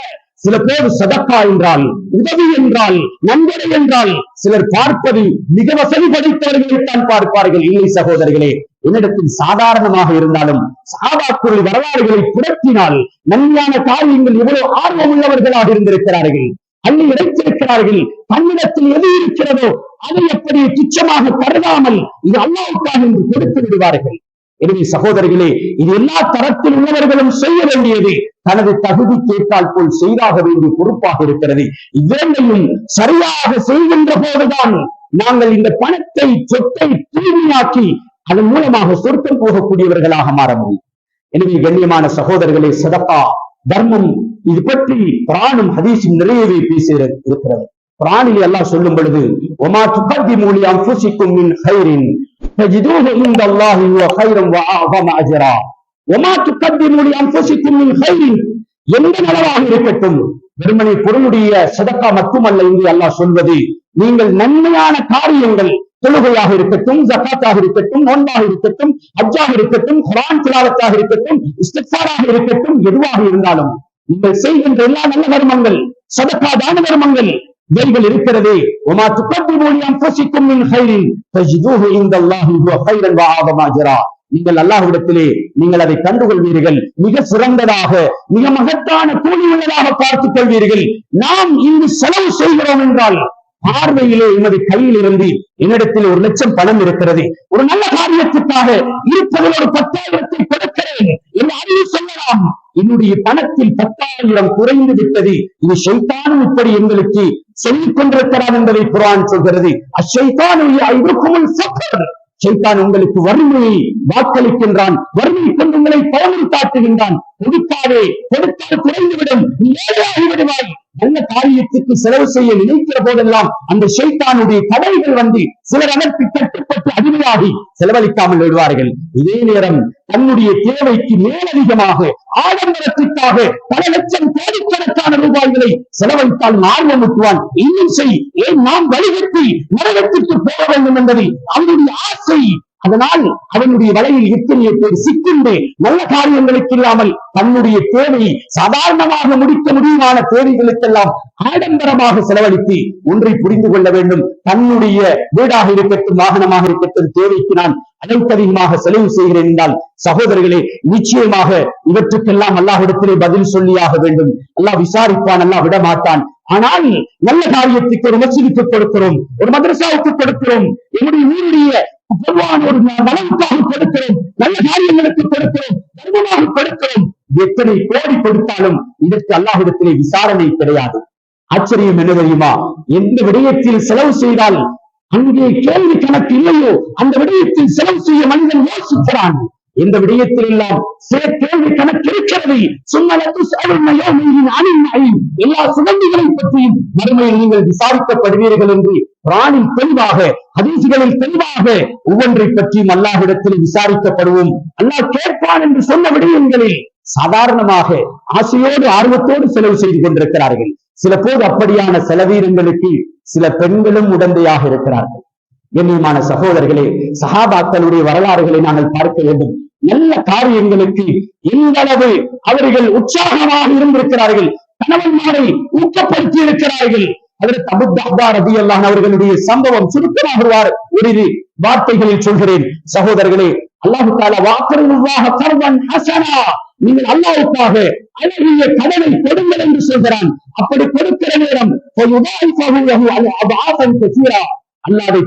சில பேர் சதக்கா என்றால், உதவி என்றால், நன்கொடை என்றால் சிலர் பார்ப்பது மிக வசதி படைத்தவர்களைத்தான் பார்ப்பார்கள். இல்லை சகோதரர்களே, என்னிடத்தில் சாதாரணமாக இருந்தாலும் சஹாபாக்களுடைய வரலாறுகளை புரட்டினால் நன்மையான காரியங்கள் எவ்வளவு ஆர்வம் உள்ளவர்களாக இருந்திருக்கிறார்கள், அள்ளி இறைத்திருக்கிறார்கள். தன்னிடத்தில் எது இருக்கிறதோ அதை எப்படி துச்சமாக கருதாமல் இது அல்லாஹ்வுக்காக என்று கொடுத்து விடுவார்கள். எனவே சகோதரர்களே, இது எல்லா தரத்தில் உள்ளவர்களும் செய்ய வேண்டியது, தனது தகுதி கேட்டால் போல் செய்தாக வேண்டிய பொறுப்பாக இருக்கிறது. இவ்விரண்டையும் சரியாக செய்கின்ற போதுதான் நாங்கள் இந்த பணத்தை, சொத்தை தூய்மையாக்கி அதன் மூலமாக சொர்க்கம் போகக்கூடியவர்களாக மாற முடியும். எனவே கண்ணியமான சகோதரர்களே, சதகா, தர்மம், இது பற்றி குர்ஆனும் ஹதீஸும் நிறையவே பேசி இருக்கிறது. குர்ஆனில் அல்லாஹ் சொல்லும் பொழுது, வமா துகத்திமு லி அன்ஃபுசிக்கும் மின் கைரின் தஜிதூஹு இன்தல்லாஹி வ கைரன் வ அஅஸம அஜ்ரா. வமா துகத்திமு லி அன்ஃபுசிக்கும் மின் கைரின், எந்த நலவாக இருக்கட்டும், வெறுமனே பொருளுடைய சதகா மட்டுமல்ல இங்கு அல்லாஹ் சொல்வது, நீங்கள் நன்மையான காரியங்கள், தொழுகையாக இருக்கட்டும், ஜகாத்தாக இருக்கட்டும், நோன்பாக இருக்கட்டும், ஹஜ்ஜாக இருக்கட்டும், குர்ஆன் திலாவத்தாக இருக்கட்டும், இஸ்திக்ஃபாராக இருக்கட்டும், எதுவாக இருந்தாலும் நீங்கள் செய்கின்ற எல்லா நல்ல கர்மங்கள், சதகா தான கர்மங்கள் இவைகள் இருக்கிறதே, வமா துகத்திமு லிஅன்ஃபுசிக்கும் மின் கைரின் தஜிதுஹு இன்தல்லாஹி ஹுவ கைரன் வ ஆதம அஜ்ரா. நீங்கள் அல்லாஹ்விடத்திலே நீங்கள் அதை கண்டுகொள்வீர்கள், மிக சிறந்ததாக, மிக மகத்தான கூலி உள்ளதாக பார்த்துக் கொள்வீர்கள். நாம் இங்கு செலவு செய்கிறோம் என்றால் பார்வையிலே எனது கையில் இருந்து என்னிடத்தில் 1 லட்சம் பணம் இருக்கிறது, ஒரு நல்ல காரியத்துக்காக இருப்பதில் ஒரு 10,000 கொடுக்கிறேன் என்று அறிவு சொல்லலாம். என்னுடைய பணத்தில் 10,000 குறைந்து விட்டது. இது ஷைத்தானும் இப்படி எங்களுக்கு சொல்லிக் கொண்டிருக்கிறான் என்பதை குர்ஆன் சொல்கிறது. அஷ்ஷைத்தானு யஇதுகுமுல் ஃபக்ர். ஷைத்தான் உங்களுக்கு வறுமையை வாக்களிக்கின்றான், வறுமை கொண்டு உங்களை பயமுறுத்தாட்டுகின்றான். கொடுக்காதே, கொடுத்தால் குறைந்துவிடும், நீ ஏழையாகி விடுவாய். நல்ல காரியத்துக்கு செலவு செய்ய நினைக்கிற போதெல்லாம் அந்த ஷைத்தானுடைய தடைகள் வந்து சிலர் அதற்கு கட்டுப்பட்டு அடிமையாகி செலவழிக்காமல் விடுவார்கள். இதே நேரம் தன்னுடைய தேவைக்கு மேலதிகமாக ஆடம்பரத்திற்காக பல லட்சம் கோடிக்கணக்கான ரூபாய்களை செலவழித்தால் ஆர்வமுட்டுவான். இன்னும் செய், ஏன் நாம் வழிகட்டி நரகத்திற்கு போக வேண்டும் என்பது அவனுடைய ஆசை. அதனால் அவனுடைய வலையில் எத்தனையோ பேர் சிக்குண்டு நல்ல காரியங்களுக்கு இல்லாமல் தன்னுடைய தேவையை சாதாரணமாக முடிக்க முடியுமான தேவைகளுக்கெல்லாம் ஆடம்பரமாக செலவழித்து ஒன்றை புரிந்து கொள்ள வேண்டும். தன்னுடைய வீடாக இருக்கட்டும், வாகனமாக இருக்கட்டும், தேவைக்கு நான் அனைத்ததிகமாக செலவு செய்கிறேன் என்றால் சகோதரர்களே, நிச்சயமாக இவற்றுக்கெல்லாம் அல்லாஹ்விடத்திலே பதில் சொல்லியாக வேண்டும். அல்லாஹ் விசாரிப்பான், அல்லாஹ் விட மாட்டான். ஆனால் நல்ல காரியத்துக்கு ஒரு மஸ்ஜிதுக்கு கொடுக்கிறோம், ஒரு மதரசாவுக்கு கொடுக்கிறோம், என்னுடைய ஊருடைய பொதுவான ஒரு நலனுக்காக கொடுக்கிறோம், நல்ல காரியங்களுக்கு கொடுக்கிறோம், தர்மமாக கொடுக்கிறோம். எத்தனை கோடி கொடுத்தாலும் இதற்கு அல்லாஹ்விடத்திலே விசாரணை கிடையாது. ஆச்சரியம் என்ன தெரியுமா? எந்த விடயத்தில் செலவு செய்தால் அங்கே கேள்வி கணக்கு இல்லையோ அந்த விடயத்தில் செலவு செய்ய மனிதன் யோசிக்கிறான். எந்த விடயத்தில் எல்லாம் சில கேள்வி கணக்கு இருக்கிறது. எல்லா சுகந்திகளை பற்றியும் மறுமையில் நீங்கள் விசாரிக்கப்படுவீர்கள் என்று குர்ஆனில் தெளிவாக, ஹதீஸ்களில் தெளிவாக ஒவ்வொன்றை பற்றியும் அல்லாஹ்விடத்தில் விசாரிக்கப்படுவோம். அல்லாஹ் கேட்பான் என்று சொன்ன விடயங்களில் சாதாரணமாக ஆசையோடு ஆர்வத்தோடு செலவு செய்து கொண்டிருக்கிறார்கள். சில போது அப்படியான செலவீனங்களுக்கு சில பெண்களும் உடந்தையாக இருக்கிறார்கள். கண்ணியமான சகோதரர்களே, சஹாபாக்களுடைய வரலாறுகளை நாங்கள் பார்க்க வேண்டும். நல்ல காரியங்களுக்கு எந்த அளவு அவர்கள் உற்சாகமாக இருந்திருக்கிறார்கள், கணவன்மாரை ஊக்கப்படுத்தி இருக்கிறார்கள். அதற்கு அபூ தஹ்தா ரலியல்லாஹு அவர்களுடைய சம்பவம் சுருக்கமாக ஒரு வார்த்தைகளில் சொல்கிறேன். சகோதரர்களே, அல்லாஹ் தஆலா வஅக்ரில்லாஹ கர்தன் ஹஸனா, நீங்கள் அல்லாஹ்வுக்காக அழகிய கடனை கொடுங்கள் என்று சொல்கிறான். அப்படி கொடுக்கிற நேரம் அல்லாஹ்வை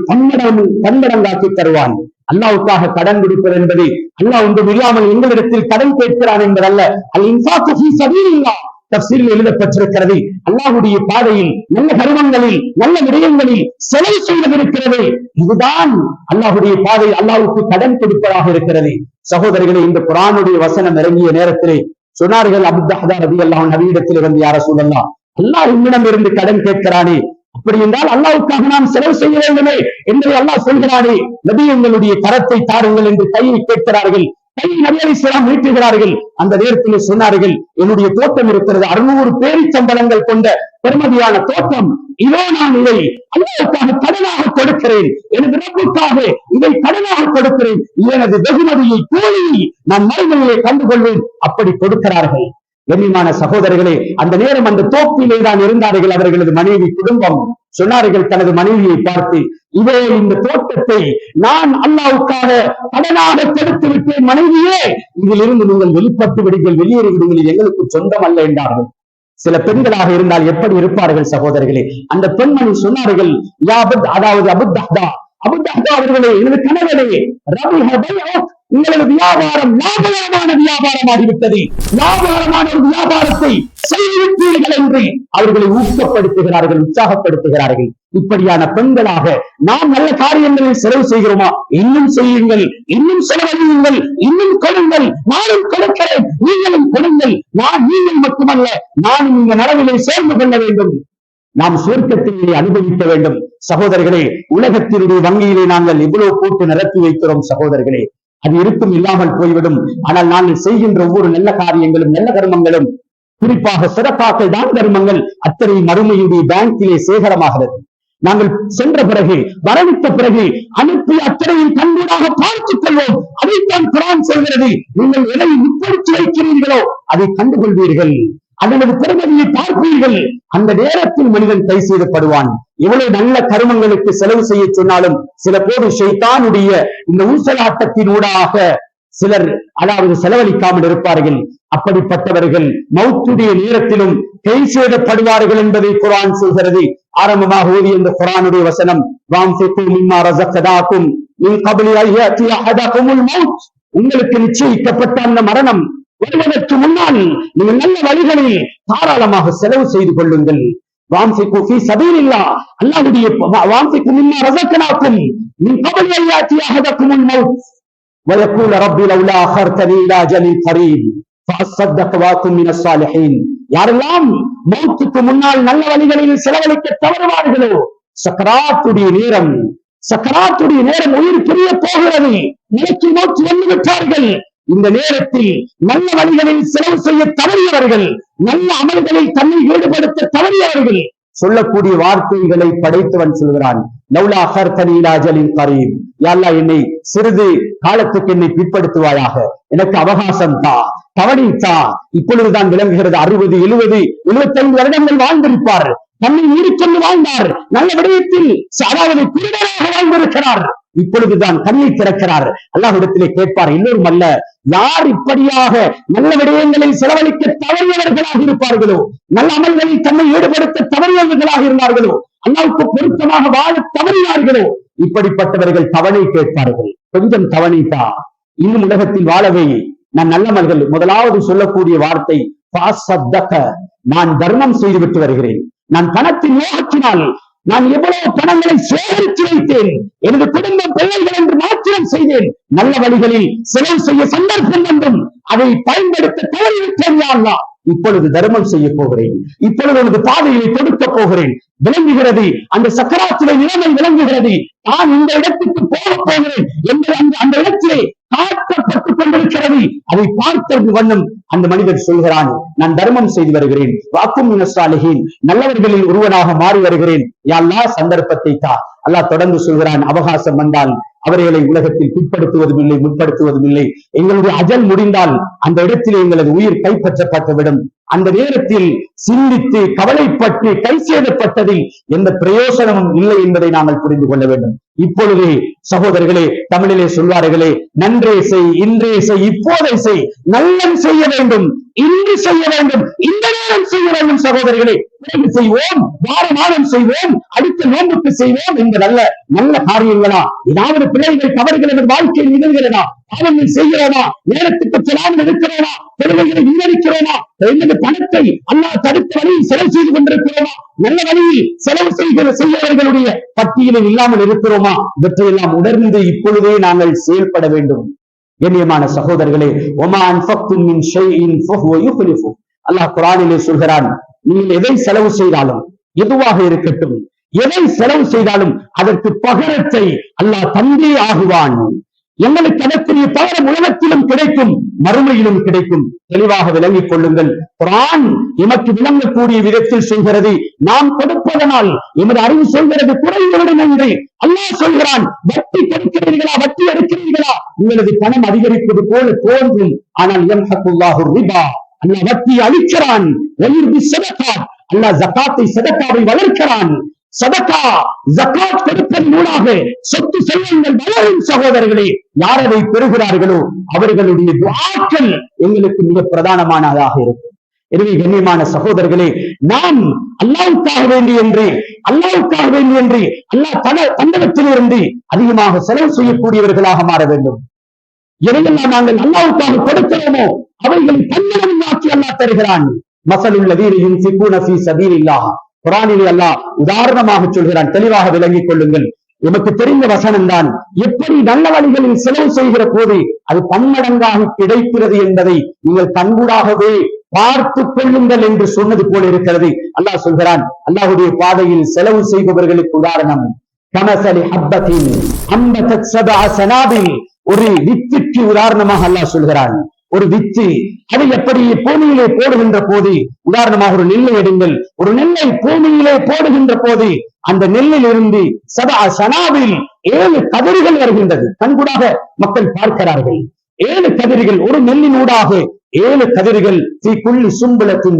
பன்மடங்காக்கி தருவான். அல்லாஹ்வுக்காக கடன் கொடுப்பது என்பது அல்லாஹ் ஒன்றும் இல்லாமல் எங்களிடத்தில் கடன் கேட்கிறான் என்பதல்ல. அல் இன்ஃபாக்கு ஃபீ சபீலில்லாஹ் தஃசீரில் எழுதப்பட்டிருக்கிறது. அல்லாஹ்வுடைய பாதையில், நல்ல கர்மங்களில், நல்ல விடயங்களில் செலவு செய்வதிருக்கிறது. இதுதான் அல்லாஹ்வுடைய பாதை, அல்லாஹ்வுக்கு கடன் கொடுப்பதாக இருக்கிறது. சகோதரர்களே, இந்த குர்ஆனுடைய வசனம் இறங்கிய நேரத்திலே சொன்னார்கள், அபூ தஹ்தா ரலியல்லாஹு அன்ஹு நபியிடத்தில் வந்து, யா ரசூலல்லாஹ், அல்லாஹ் என்னிடம் இருந்து கடன் கேட்கிறானே, அப்படி என்றால் அல்லாஹ்வுக்காக நாம் செலவு செய்ய வேண்டுமே என்று அல்லாஹ் சொல்கிறானே, நபி எங்களுடைய கரத்தை தாருங்கள் என்று கையை கேட்கிறார்கள். கையை நபி அலைஹிஸ்ஸலாம் நீட்டுகிறார்கள். அந்த நேரத்தில் சொன்னார்கள், என்னுடைய தோட்டம் இருக்கிறது, 600 பேரிச்சம்பளங்கள் கொண்ட பெருமதியான தோட்டம், இதோ நான் இதை அல்லாஹ்வுக்காக கடனாக கொடுக்கிறேன், எனது ரப்புக்காக இதை கடனாக கொடுக்கிறேன், எனது வெகுமதியை, கூலியை நான் மறுமையிலே கண்டுகொள்வேன். அப்படி கொடுக்கிறார்கள். கண்ணியமான சகோதரர்களே, அந்த நேரம் அந்த தோப்பிலே தான் இருந்தார்கள் அவர்களது மனைவி குடும்பம். சொன்னார்கள் தனது மனைவியை பார்த்து, இதோ இந்த தோட்டத்தை நான் அல்லாஹ்வுக்காக கடனாக கொடுத்து விட்டேன் மனைவியே, இதிலிருந்து நீங்கள் வெளிப்பட்டு விடுங்கள், வெளியேறி விடுங்கள், எங்களுக்கு சொந்தம் அல்ல என்றார்கள். சில பெண்களாக இருந்தால் எப்படி இருப்பார்கள் சகோதரர்களே? அந்த பெண்மணி சொன்னார்கள், அதாவது அபூ தஹ்தா அவர்களே, எனது கணவனே, உங்களது வியாபாரம் லாபகரமான வியாபாரமாகிவிட்டது, லாபகரமான ஒரு வியாபாரத்தை செய்துவிட்டீர்கள் என்று அவர்களை ஊக்கப்படுத்துகிறார்கள், உற்சாகப்படுத்துகிறார்கள். இப்படியான பெண்களாக நாம் நல்ல காரியங்களில் செலவு செய்கிறோமா? இன்னும் செய்யுங்கள், இன்னும் செலவழியுங்கள், இன்னும் கொடுங்கள், நானும் கொடுக்கிறேன், நீங்களும் கொடுங்கள். நீங்கள் மட்டுமல்ல, நானும் இந்த நலவிலே சேர்ந்து கொள்ள வேண்டும், நாம் சுவர்க்கத்திலே அனுபவிக்க வேண்டும். சகோதரர்களே, உலகத்தினுடைய வங்கியிலே நாங்கள் இவ்வளவு போட்டு நிரப்பி வைக்கிறோம் சகோதரர்களே, அது இருக்கும் இல்லாமல் போய்விடும். ஆனால் நாங்கள் செய்கின்ற ஒவ்வொரு நல்ல காரியங்களும், நல்ல கர்மங்களும், குறிப்பாக சிறப்பாக தான் தர்மங்கள், அத்தனை மறுமையுடைய பேங்கிலே சேகரமாகிறது. நாங்கள் சென்ற பிறகு வரவிட்ட பிறகு அனுப்பி அத்தனையும் கண்கூடாக பார்த்துக் கொள்வோம். அதைத்தான் குர்ஆன் சொல்கிறது. நீங்கள் எதை முற்படுத்தி வைக்கிறீர்களோ அதை கண்டுகொள்வீர்கள், அதனது பெருமதியை பார்ப்பீர்கள். அந்த நேரத்தில் மனிதன் கை செய்யப்படுவான். எவ்வளவு நல்ல கருமங்களுக்கு செலவு செய்ய சொன்னாலும் சில போது ஷைத்தானுடைய இந்த ஊசலாட்டத்தினூடாக சிலர் அதாவது செலவழிக்காமல் இருப்பார்கள். அப்படிப்பட்டவர்கள் மௌத்துடைய நேரத்திலும் கை செய்யப்படுவார்கள் என்பதை குர்ஆன் சொல்கிறது. ஆரம்பமாக ஓதிய இந்த குர்ஆனுடைய வசனம், வஅன்ஃபிகு மிம்மா ரஸக்னாகும் மின் கப்லி அன் யாத்திய அஹதகுமுல் மௌத், உங்களுக்கு நிச்சயிக்கப்பட்ட அந்த மரணம் வருவதற்கு முன்னால் நீங்கள் நல்ல வழிகளில் தாராளமாக செலவு செய்து கொள்ளுங்கள். வஅன்ஃபிகு ஃபீ சபீலில்லாஹ், அல்லாஹ்வுடைய வஅன்ஃபிகு மிம்மா ரஸக்னாகும் மின் கப்லி அன் யாத்திய அஹதகுமுல் மௌத் ويقول ربي لولا أخرتني إلى أجل قريب فأصدق وأكن من الصالحين. யாரெல்லாம் மௌத்துக்கு முன்னால் நல்ல வழிகளில் செலவழிக்க தவறுவார்களோ, சக்கராத்துடைய நேரம் உயிர் பிரிய போகிறது, நிலைக்கு நோக்கி வந்து விட்டார்கள். இந்த நேரத்தில் நல்ல வழிகளில் செலவு செய்ய தவறியவர்கள், நல்ல அமல்களில் தன்னை ஈடுபடுத்த தவறியவர்கள் சொல்லக்கூடிய வார்த்தைகளை படைத்தவன் சொல்கிறான், லவ்லா அஹர்தனி இலா அஜலின் கரீப், யா அல்லாஹ் என்னை சிறிது காலத்துக்கு என்னை பிற்படுத்துவாயாக, எனக்கு அவகாசம் தா, தவணை தா. இப்பொழுதுதான் விளங்குகிறது 60, 70, 75 வருடங்கள் வாழ்ந்திருப்பார், தன்னை மீறிக்கொண்டு வாழ்ந்தார், நல்ல விடயத்தில் அதாவது குருடராக வாழ்ந்திருக்கிறார். இப்பொழுதுதான் கண்ணை திறக்கிறார். அல்லாஹ்விடத்திலே கேட்பார், எல்லோரும் அல்ல, யார் இப்படியாக நல்ல விடயங்களில் செலவழிக்க தவறியவர்களாக இருப்பார்களோ, நல்ல அமல்களில் தன்னை ஈடுபடுத்த தவறியவர்களாக இருந்தார்களோ, அல்லாஹ்வுக்கு பொருத்தமாக வாழ தவறினார்களோ, இப்படிப்பட்டவர்கள் தவணை கேட்பார்கள். கொஞ்சம் தவணை தா, இன்னும் உலகத்தில் வாழவே. நான் நல்லமல்கள் முதலாவது சொல்லக்கூடிய வார்த்தை ஃபஅஸ்ஸதக, நான் தர்மம் செய்துவிட்டு வருகிறேன். நான் பணத்தின் மோகத்தினால் நான் எவ்வளவு பணங்களை சேகரித்து வைத்தேன், எனது குடும்பம் பிள்ளைகள் என்று மாற்றம் செய்தேன், நல்ல வழிகளில் செலவு செய்ய சந்தர்ப்பம் என்றும் அதை பயன்படுத்த தவறிவிட்டேன். யா அல்லாஹ், இப்பொழுது தர்மம் செய்ய போகிறேன், இப்பொழுது உனது பாதையை கொடுக்க போகிறேன். விளங்குகிறது, அந்த சக்கராத்துடைய நிலைமை விளங்குகிறது. நான் இந்த இடத்துக்கு போக போகிறேன் என்று அந்த இடத்திலே காட்டப்பட்டுக் கொண்டிருக்கிறது. அதை பார்த்த வண்ணம் அந்த மனிதர் சொல்கிறான், நான் தர்மம் செய்து வருகிறேன், வாக்கும் மினஸ் சாலிஹீன், நல்லவர்களில் ஒருவனாக மாறி வருகிறேன். யா அல்லாஹ் சந்தர்ப்பத்தை தா. அல்லாஹ் தொடர்ந்து சொல்கிறான், அவகாசம் வந்தால் அவர்களை உலகத்தில் பிற்படுத்துவதும் இல்லை, முற்படுத்துவதும் இல்லை. எங்களுடைய அஜல் முடிந்தால் அந்த இடத்திலே எங்களது உயிர் கைப்பற்றப்பட்டுவிடும். அந்த நேரத்தில் சிந்தித்து கவலைப்பட்டு கை சேதப்பட்டதில் எந்த பிரயோசனமும் இல்லை என்பதை நாங்கள் புரிந்து கொள்ள வேண்டும். இப்பொழுதே சகோதரர்களே, தமிழிலே சொல்வார்களே, நன்றே செய், இன்றே செய், இப்போதை செய், நல்லம் செய்ய வேண்டும், இன்று செய்ய வேண்டும், இந்த நேரம் செய்ய வேண்டும். சகோதரர்களே, பிறகு செய்வோம், வார மாதம் செய்வோம், அடுத்த நோன்புக்கு செய்வோம் என்ற நல்ல காரியங்களா? ஏதாவது பிள்ளைகள் தவறுகள் என்ற வாழ்க்கையில் நிகழ்கிறதா? பாவங்கள் செய்கிறோமா? நேரத்துக்கு செல்லாமல் இருக்கிறோமா? பிள்ளைகளை வீணடிக்கிறோமா? என்னது பணத்தை அல்லாஹ் தடுத்த வழியில் செலவு செய்து கொண்டிருக்கிறோமா? நல்ல வழியில் செலவு செய்யவர்களுடைய பட்டியலில் இல்லாமல் இருக்கிறோமா? இவற்றையெல்லாம் உணர்ந்து இப்பொழுதே நாங்கள் செயல்பட வேண்டும். கண்ணியமான சகோதரர்களே, ஒமா அன்ஃபக்தும் மின் ஷைஇன் ஃபஹுவ யுக்லிஃபு, அல்லாஹ் குர்ஆனிலே சொல்கிறான், நீங்கள் எதை செலவு செய்தாலும், எதுவாக இருக்கட்டும், எதை செலவு செய்தாலும் அதற்கு பகரத்தை அல்லாஹ் தந்தே ஆகுவான். எங்களுக்கு அதற்குரிய பகரம் உலகத்திலும் கிடைக்கும், மறுமையிலும் கிடைக்கும். தெளிவாக விளங்கிக் கொள்ளுங்கள். குர்ஆன் எமக்கு விளங்கக்கூடிய விதத்தில் சொல்கிறது, நாம் கொடுப்பதனால் எமது அறிவு சொல்கிறது குறைந்துவிடும் என்று. அல்லாஹ் சொல்கிறான், வட்டி கொடுக்கிறீர்களா, வட்டி எடுக்கிறீர்களா, உங்களது பணம் அதிகரிப்பது போல தோன்றும், ஆனால் யம்ஹகுல்லாஹு ரிபா, அல்லாஹ் வட்டியை அழிக்கிறான். அல்லாஹ் ஜகாத்தை சதகாவை வளர்க்கிறான். சதகா ஜகாத் கொடுப்பதன் மூலமாக சொத்து செல்வங்கள் வளரும். சகோதரர்களே, யார் அதை பெறுகிறார்களோ அவர்களுடைய துஆக்கள் எங்களுக்கு மிக பிரதானமானதாக இருக்கும். எனவே கண்ணியமான சகோதரர்களே, நாம் அல்லாஹ்வுக்காக வேண்டி என்று அல்லாஹ் தன்னகத்திலிருந்து அதிகமாக செலவு செய்யக்கூடியவர்களாக மாற வேண்டும். எதையெல்லாம் நாங்கள் அல்லாஹ்வுக்காக கொடுக்கிறோமோ அவைகளை தன்னகமாக்கி அல்லாஹ் தருகிறான். மஸலுல்லதீன யுன்ஃபிகூன ஃபீ ஸபீலில்லாஹ், குர்ஆனிலே அல்லாஹ் உதாரணமாக சொல்கிறான். தெளிவாக விளங்கிக் கொள்ளுங்கள். நமக்கு தெரிந்த வசனம் தான். எப்படி நல்ல வழிகளில் செலவு செய்கிற போது அது பன்மடங்காக கிடைக்கிறது என்பதை நீங்கள் கண்கூடாகவே பார்த்துக் கொள்ளுங்கள் என்று சொன்னது போல இருக்கிறது. அல்லாஹ் சொல்கிறான், அல்லாஹ்வுடைய பாதையில் செலவு செய்பவர்களுக்கு உதாரணம் கமஸலி ஹப்பத்தின் அம்பதத் சபஅ சனாபில், ஒரு வித்துக்கு உதாரணமாக அல்லாஹ் சொல்கிறான். ஒரு வித்து அதை எப்படி பூமியிலே போடுகின்ற போது, உதாரணமாக ஒரு நெல்லை எடுங்கள், ஒரு நெல்லை பூமியிலே போடுகின்ற போது அந்த நெல்லில் இருந்து சனாவில் 7 கதிர்கள் வருகின்றது. கண்கூடாக மக்கள் பார்க்கிறார்கள். 7 கதிர்கள், ஒரு நெல்லினூடாக 7 கதிர்கள். சும்பலத்தின்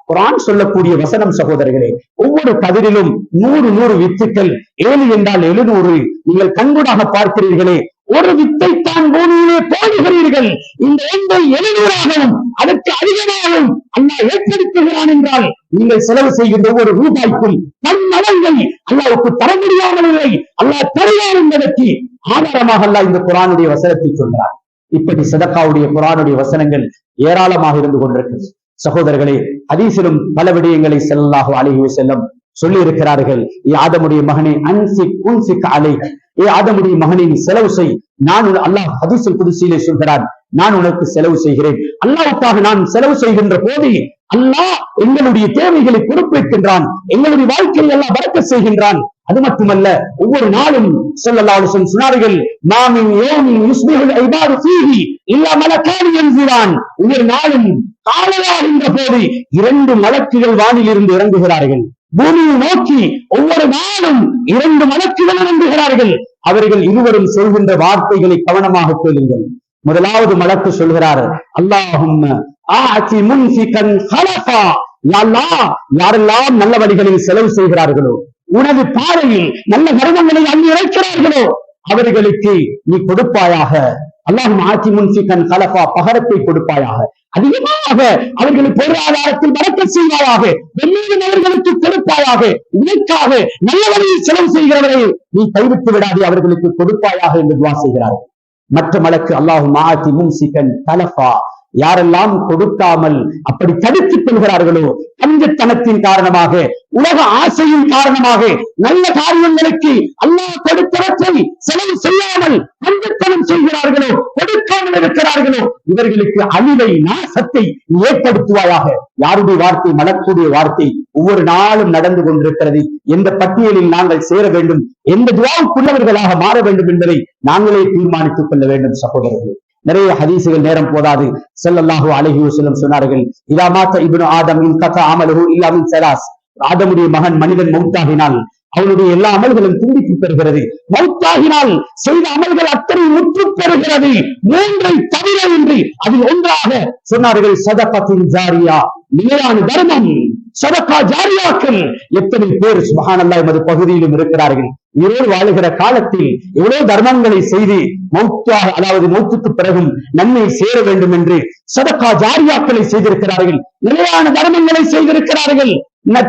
குர்ஆன் சொல்லக்கூடிய வசனம் சகோதரர்களே, ஒவ்வொரு கதிரிலும் 100 வித்துக்கள். 7 என்றால் 700. நீங்கள் கண்கூடாக பார்க்கிறீர்களே, ஒரு வித்தைத்தான் பூமியிலே போடுகிறீர்கள். இந்த 700ஆகவும் அதற்கு அதிகமாகவும் அல்லாஹ் ஏற்படுத்துகிறான் என்றால், நீங்கள் செலவு செய்கின்ற ஒவ்வொரு ரூபாய்க்கும் நன்மலங்களை அல்லாஹ்வுக்கு தர முடியாமல் இல்லை, அல்லாஹ் தருவார் என்பதற்கு ஆதாரமாக அல்லாஹ் இந்த குர்ஆனுடைய வசனத்தை சொல்றார். இப்படி சதகாவுடைய குர்ஆனுடைய வசனங்கள் ஏராளமாக இருந்து கொண்டிருக்கிறது. சகோதரர்களே, ஹதீஸிலும் பல விடயங்களை ஸல்லல்லாஹு அலைஹி வஸல்லம் சொல்லி இருக்கிறார்கள். ஆதமுடைய மகனே உன்சிக் அலைக், ஆதமுடைய மகனை செலவு செய். நான் அல்லாஹ் ஹதீஸுல் குதுஸிலே சொல்கிறான், நான் உனக்கு செலவு செய்கிறேன். அல்லாஹ்வுக்காக நான் செலவு செய்கின்ற போது அல்லாஹ் எங்களுடைய தேவைகளை பொறுப்பேற்கின்றான், எங்களுடைய வாழ்க்கையை அல்லாஹ் பரக்கத் செய்கின்றான். அது மட்டுமல்ல, ஒவ்வொரு நாளும் ஸல்லல்லாஹு அலைஹி வஸல்லம் சொன்னார்கள், மாமின் யௌமின் யுஸ்பிஹுல் இபாது ஃபீஹி இல்லா மலக்கான் யன்சிலான். ஒவ்வொரு நாளும் காலையாகின்ற போது 2 மலக்குகள் வானில் இருந்து இறங்குகிறார்கள். பூமியை நோக்கி ஒவ்வொரு நாளும் 2 மலக்குகள் இறங்குகிறார்கள். அவர்கள் இருவரும் சொல்கின்ற வார்த்தைகளை கவனமாக கேளுங்கள். முதலாவது மலக்கு சொல்கிறார், அல்லாஹும்ம ஆதி முன்ஃபிகன் ஹலஃபா. யா அல்லாஹ், யாரெல்லாம் நல்ல வழிகளில் செலவு செய்கிறார்களோ, உனது பாதையில் நல்ல கர்மங்களை அள்ளி இறைக்கிறார்களோ, அவர்களுக்கு நீ கொடுப்பாயாக. அல்லாஹும் ஆதி முன்ஃபிகன் ஹலஃபா, பகரத்தை கொடுப்பாயாக. அதிகமாக அவர்களை பொருளாதாரத்தில் பரக்கத் செய்வாயாக. வெள்ளியும் அவர்களுக்கு கொடுப்பாயாக. உனக்காக நல்ல வழியில் செலவு செய்கிறவரை நீ கைவிட்டு விடாதே, அவர்களுக்கு கொடுப்பாயாக என்று துஆ செய்கிறார்கள். மற்ற மலக்கு அல்லாஹும் ஆதி முன்ஃபிகன் ஹலஃபா, யாரெல்லாம் கொடுக்காமல் அப்படி தடுத்துக் கொள்கிறார்களோ, பஞ்சத்தனத்தின் காரணமாக, உலக ஆசையின் காரணமாக, நல்ல காரியங்களுக்கு அல்லாஹ் கொடுத்தவற்றை செலவு செய்யாமல் பஞ்சத்தனம் செய்கிறார்களோ, கொடுக்காமல் இருக்கிறார்களோ, இவர்களுக்கு அழிவை, நாசத்தை ஏற்படுத்துவாயாக. யாருடைய வார்த்தை? மலக்குடைய வார்த்தை. ஒவ்வொரு நாளும் நடந்து கொண்டிருக்கிறது. எந்த பட்டியலில் நாங்கள் சேர வேண்டும், எந்த துஆவுக்குள்ளவர்களாக மாற வேண்டும் என்பதை நாங்களே தீர்மானித்துக் கொள்ள வேண்டும். சகோதரர்களே, நிறைய ஹதீசுகள் நேரம் போதாது. ஸல்லல்லாஹு அலைஹி வஸல்லம் சொன்னார்கள், இதா மாத இப்னு ஆதம் இன்கதா அமலுஹு இல்லா மின் ஸலாஸ். ஆதமுடைய மகன் மனிதன் மௌத்தாகினால் அவனுடைய எல்லா அமல்களும் துண்டித்து பெறுகிறது. மௌத்தாகினால் செய்த அமல்கள் அத்தனை முற்று பெறுகிறது, 3ஐ தவிர என்று. அதில் ஒன்றாக சொன்னார்கள், சதகத்தின் ஜாரியா, நிலையான தர்மம், சதகா ஜாரியாக்கள். எத்தனை பேர் சுப்ஹானல்லாஹ் எமது பகுதியிலும் இருக்கிறார்கள். உயிரோடு வாழுகிற காலத்தில் எவ்வளவு தர்மங்களை செய்து மௌத்தாக, அதாவது மௌத்துக்கு பிறகும் நன்மை சேர வேண்டும் என்று சதகா ஜாரியாக்களை செய்திருக்கிறார்கள், நிலையான தர்மங்களை செய்திருக்கிறார்கள்.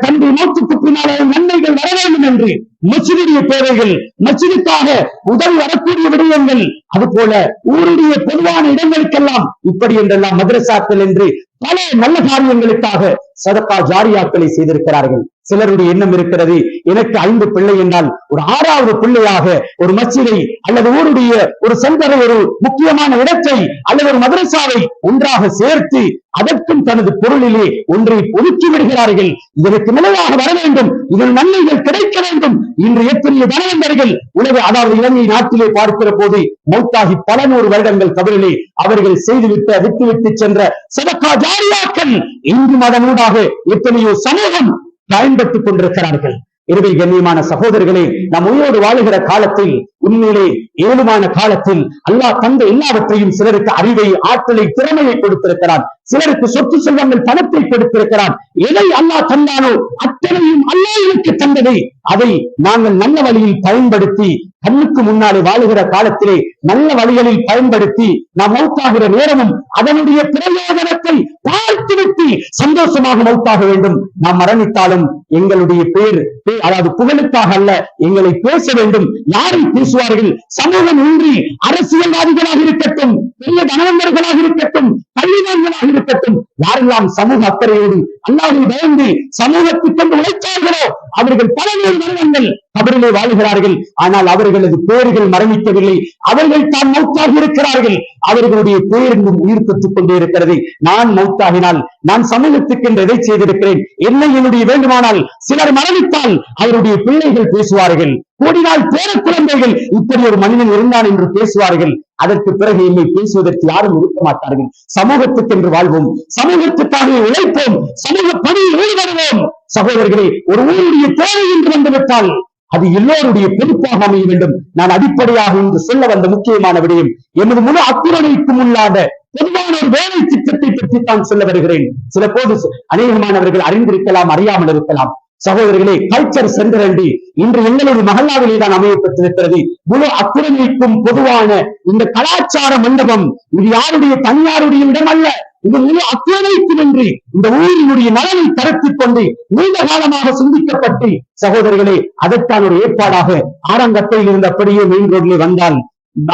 தன்னுடைய மௌத்துக்கு பின்னாலே நன்மைகள் வர வேண்டும் என்று மஸ்ஜிதுடைய தேவைகள், மஸ்ஜிதுக்காக உதவி வரக்கூடிய விடயங்கள், அதுபோல ஊருடைய பொதுவான இடங்களுக்கெல்லாம் இப்படி என்றெல்லாம் மதரசாக்கள் என்று பல நல்ல காரியங்களுக்காக சதகா ஜாரியாக்களை செய்திருக்கிறார்கள். சிலருடைய எண்ணம் இருக்கிறது, எனக்கு 5 பிள்ளை என்றால் ஒரு 6வது பிள்ளையாக ஒரு மஸ்ஜிதை அல்லது ஊருடைய ஒரு சென்டரை, ஒரு முக்கியமான இடத்தை அல்லது ஒரு மதரசாவை ஒன்றாக சேர்த்து அதற்கும் தனது பொருளிலே ஒன்றை ஒதுக்கி விடுகிறார்கள். இதற்கு நிலையாக வர வேண்டும், இதன் நன்மைகள் கிடைக்க வேண்டும். இன்று எத்தனைய தனவந்தர்கள் உலக, அதாவது இலங்கை நாட்டிலே பார்க்கிற போது மௌத்தாகி பல 100 வருடங்கள் கபரிலே அவர்கள் செய்துவிட்டு விட்டுவிட்டு சென்ற சதகா ஜாரியாக்கள் இன்றும் அதனூடாக எத்தனையோ சமூகம் பயன்பட்டுக் கொண்டிருக்கிறார்கள். எனவே கண்ணியமான சகோதரர்களே, நாம் உயிரோடு வாழுகிற காலத்தில், உண்மையிலே ஏழுமான காலத்தில் அல்லாஹ் தந்த எல்லாவற்றையும், சிலருக்கு அறிவை, ஆற்றலை, திறமையை கொடுத்திருக்கிறார், சிலருக்கு சொத்து செல்வங்கள், பணத்தை கொடுத்திருக்கிறார். எதை அல்லாஹ் தந்தானோ அத்தனையும் அல்லாஹ்வுக்கு தந்ததை அதை நாங்கள் நல்ல வழியில் பயன்படுத்தி, கண்ணுக்கு முன்னாலே வாழுகிற காலத்திலே நல்ல வழிகளில் பயன்படுத்தி, நாம் மௌத்தாகிற நேரமும் அதனுடைய பிரயோஜனத்தை பார்த்துவிட்டு சந்தோஷமாக மௌத்தாக வேண்டும். நாம் மரணித்தாலும் எங்களுடைய பேர், அதாவது புகழுக்காக அல்ல, எங்களை பேச வேண்டும். யாரை பேசுவார்கள்? சமூகம் இன்றி அரசியல்வாதிகளாக இருக்கட்டும், பெரிய தனவந்தர்களாக இருக்கட்டும், பள்ளிவான்களாக இருக்கட்டும், யாரெல்லாம் சமூக அக்கறையோடு அல்லாஹ்வை பயந்து சமூகத்துக்கு கொண்டு உழைத்தார்களோ அவர்கள் பல 100 வருடங்கள் கபரிலே வாழுகிறார்கள். ஆனால் அவர்களது பேர்கள் மரணிக்கவில்லை, அவர்கள் தான் மௌத்தாகி இருக்கிறார்கள். அவர்களுடைய பேர் உயிர் பெற்றுக் கொண்டே இருக்கிறது. நான் மௌத்தாகினால் நான் சமூகத்துக்கு என்று எதை செய்திருக்கிறேன், என்னுடைய வேண்டுமானால் சிலர் மரணித்தால் அவருடைய பிள்ளைகள் பேசுவார்கள், கூடினால் பேர குழந்தைகள் இப்படி ஒரு மனிதன் இருந்தான் என்று பேசுவார்கள். அதற்கு பிறகு என்னை பேசுவதற்கு யாரும் இருக்க மாட்டார்கள். சமூகத்துக்கு என்று வாழ்வோம், சமூகத்துக்காக உழைப்போம், சமூக பணியில் ஈடுபடுவோம். சகோதரர்களே, ஒரு ஊருடைய தேவை என்று வந்துவிட்டால் அது எல்லோருடைய பொறுப்பாக அமைய வேண்டும். நான் அடிப்படையாக இன்று சொல்ல வந்த முக்கியமான விடயம் எமது முழு அத்துணைக்கும் உள்ளாத பொதுவான ஒரு வேலை திட்டத்தை பற்றி தான் சொல்ல வருகிறேன். சில போது அநேகமானவர்கள் அறிந்திருக்கலாம், அறியாமல் இருக்கலாம். சகோதரர்களே, கல்ச்சர் சென்டர் என்று இன்று எங்களுடைய மகல்லாவிலே தான் அமையப்பட்டிருக்கிறது. முழு அத்துணைக்கும் பொதுவான இந்த கலாச்சார மண்டபம் இது யாருடைய தனியாருடைய இடம் அல்ல. இந்த முழு அத்துணைக்கும் என்று இந்த ஊரினுடைய நலனை கருத்தில் கொண்டு நீண்ட காலமாக சிந்திக்கப்பட்டு சகோதரர்களே, அதற்கான ஒரு ஏற்பாடாக ஆரங்கத்தையில் இருந்தபடியே மெயின் ரோட்ல வந்தால்,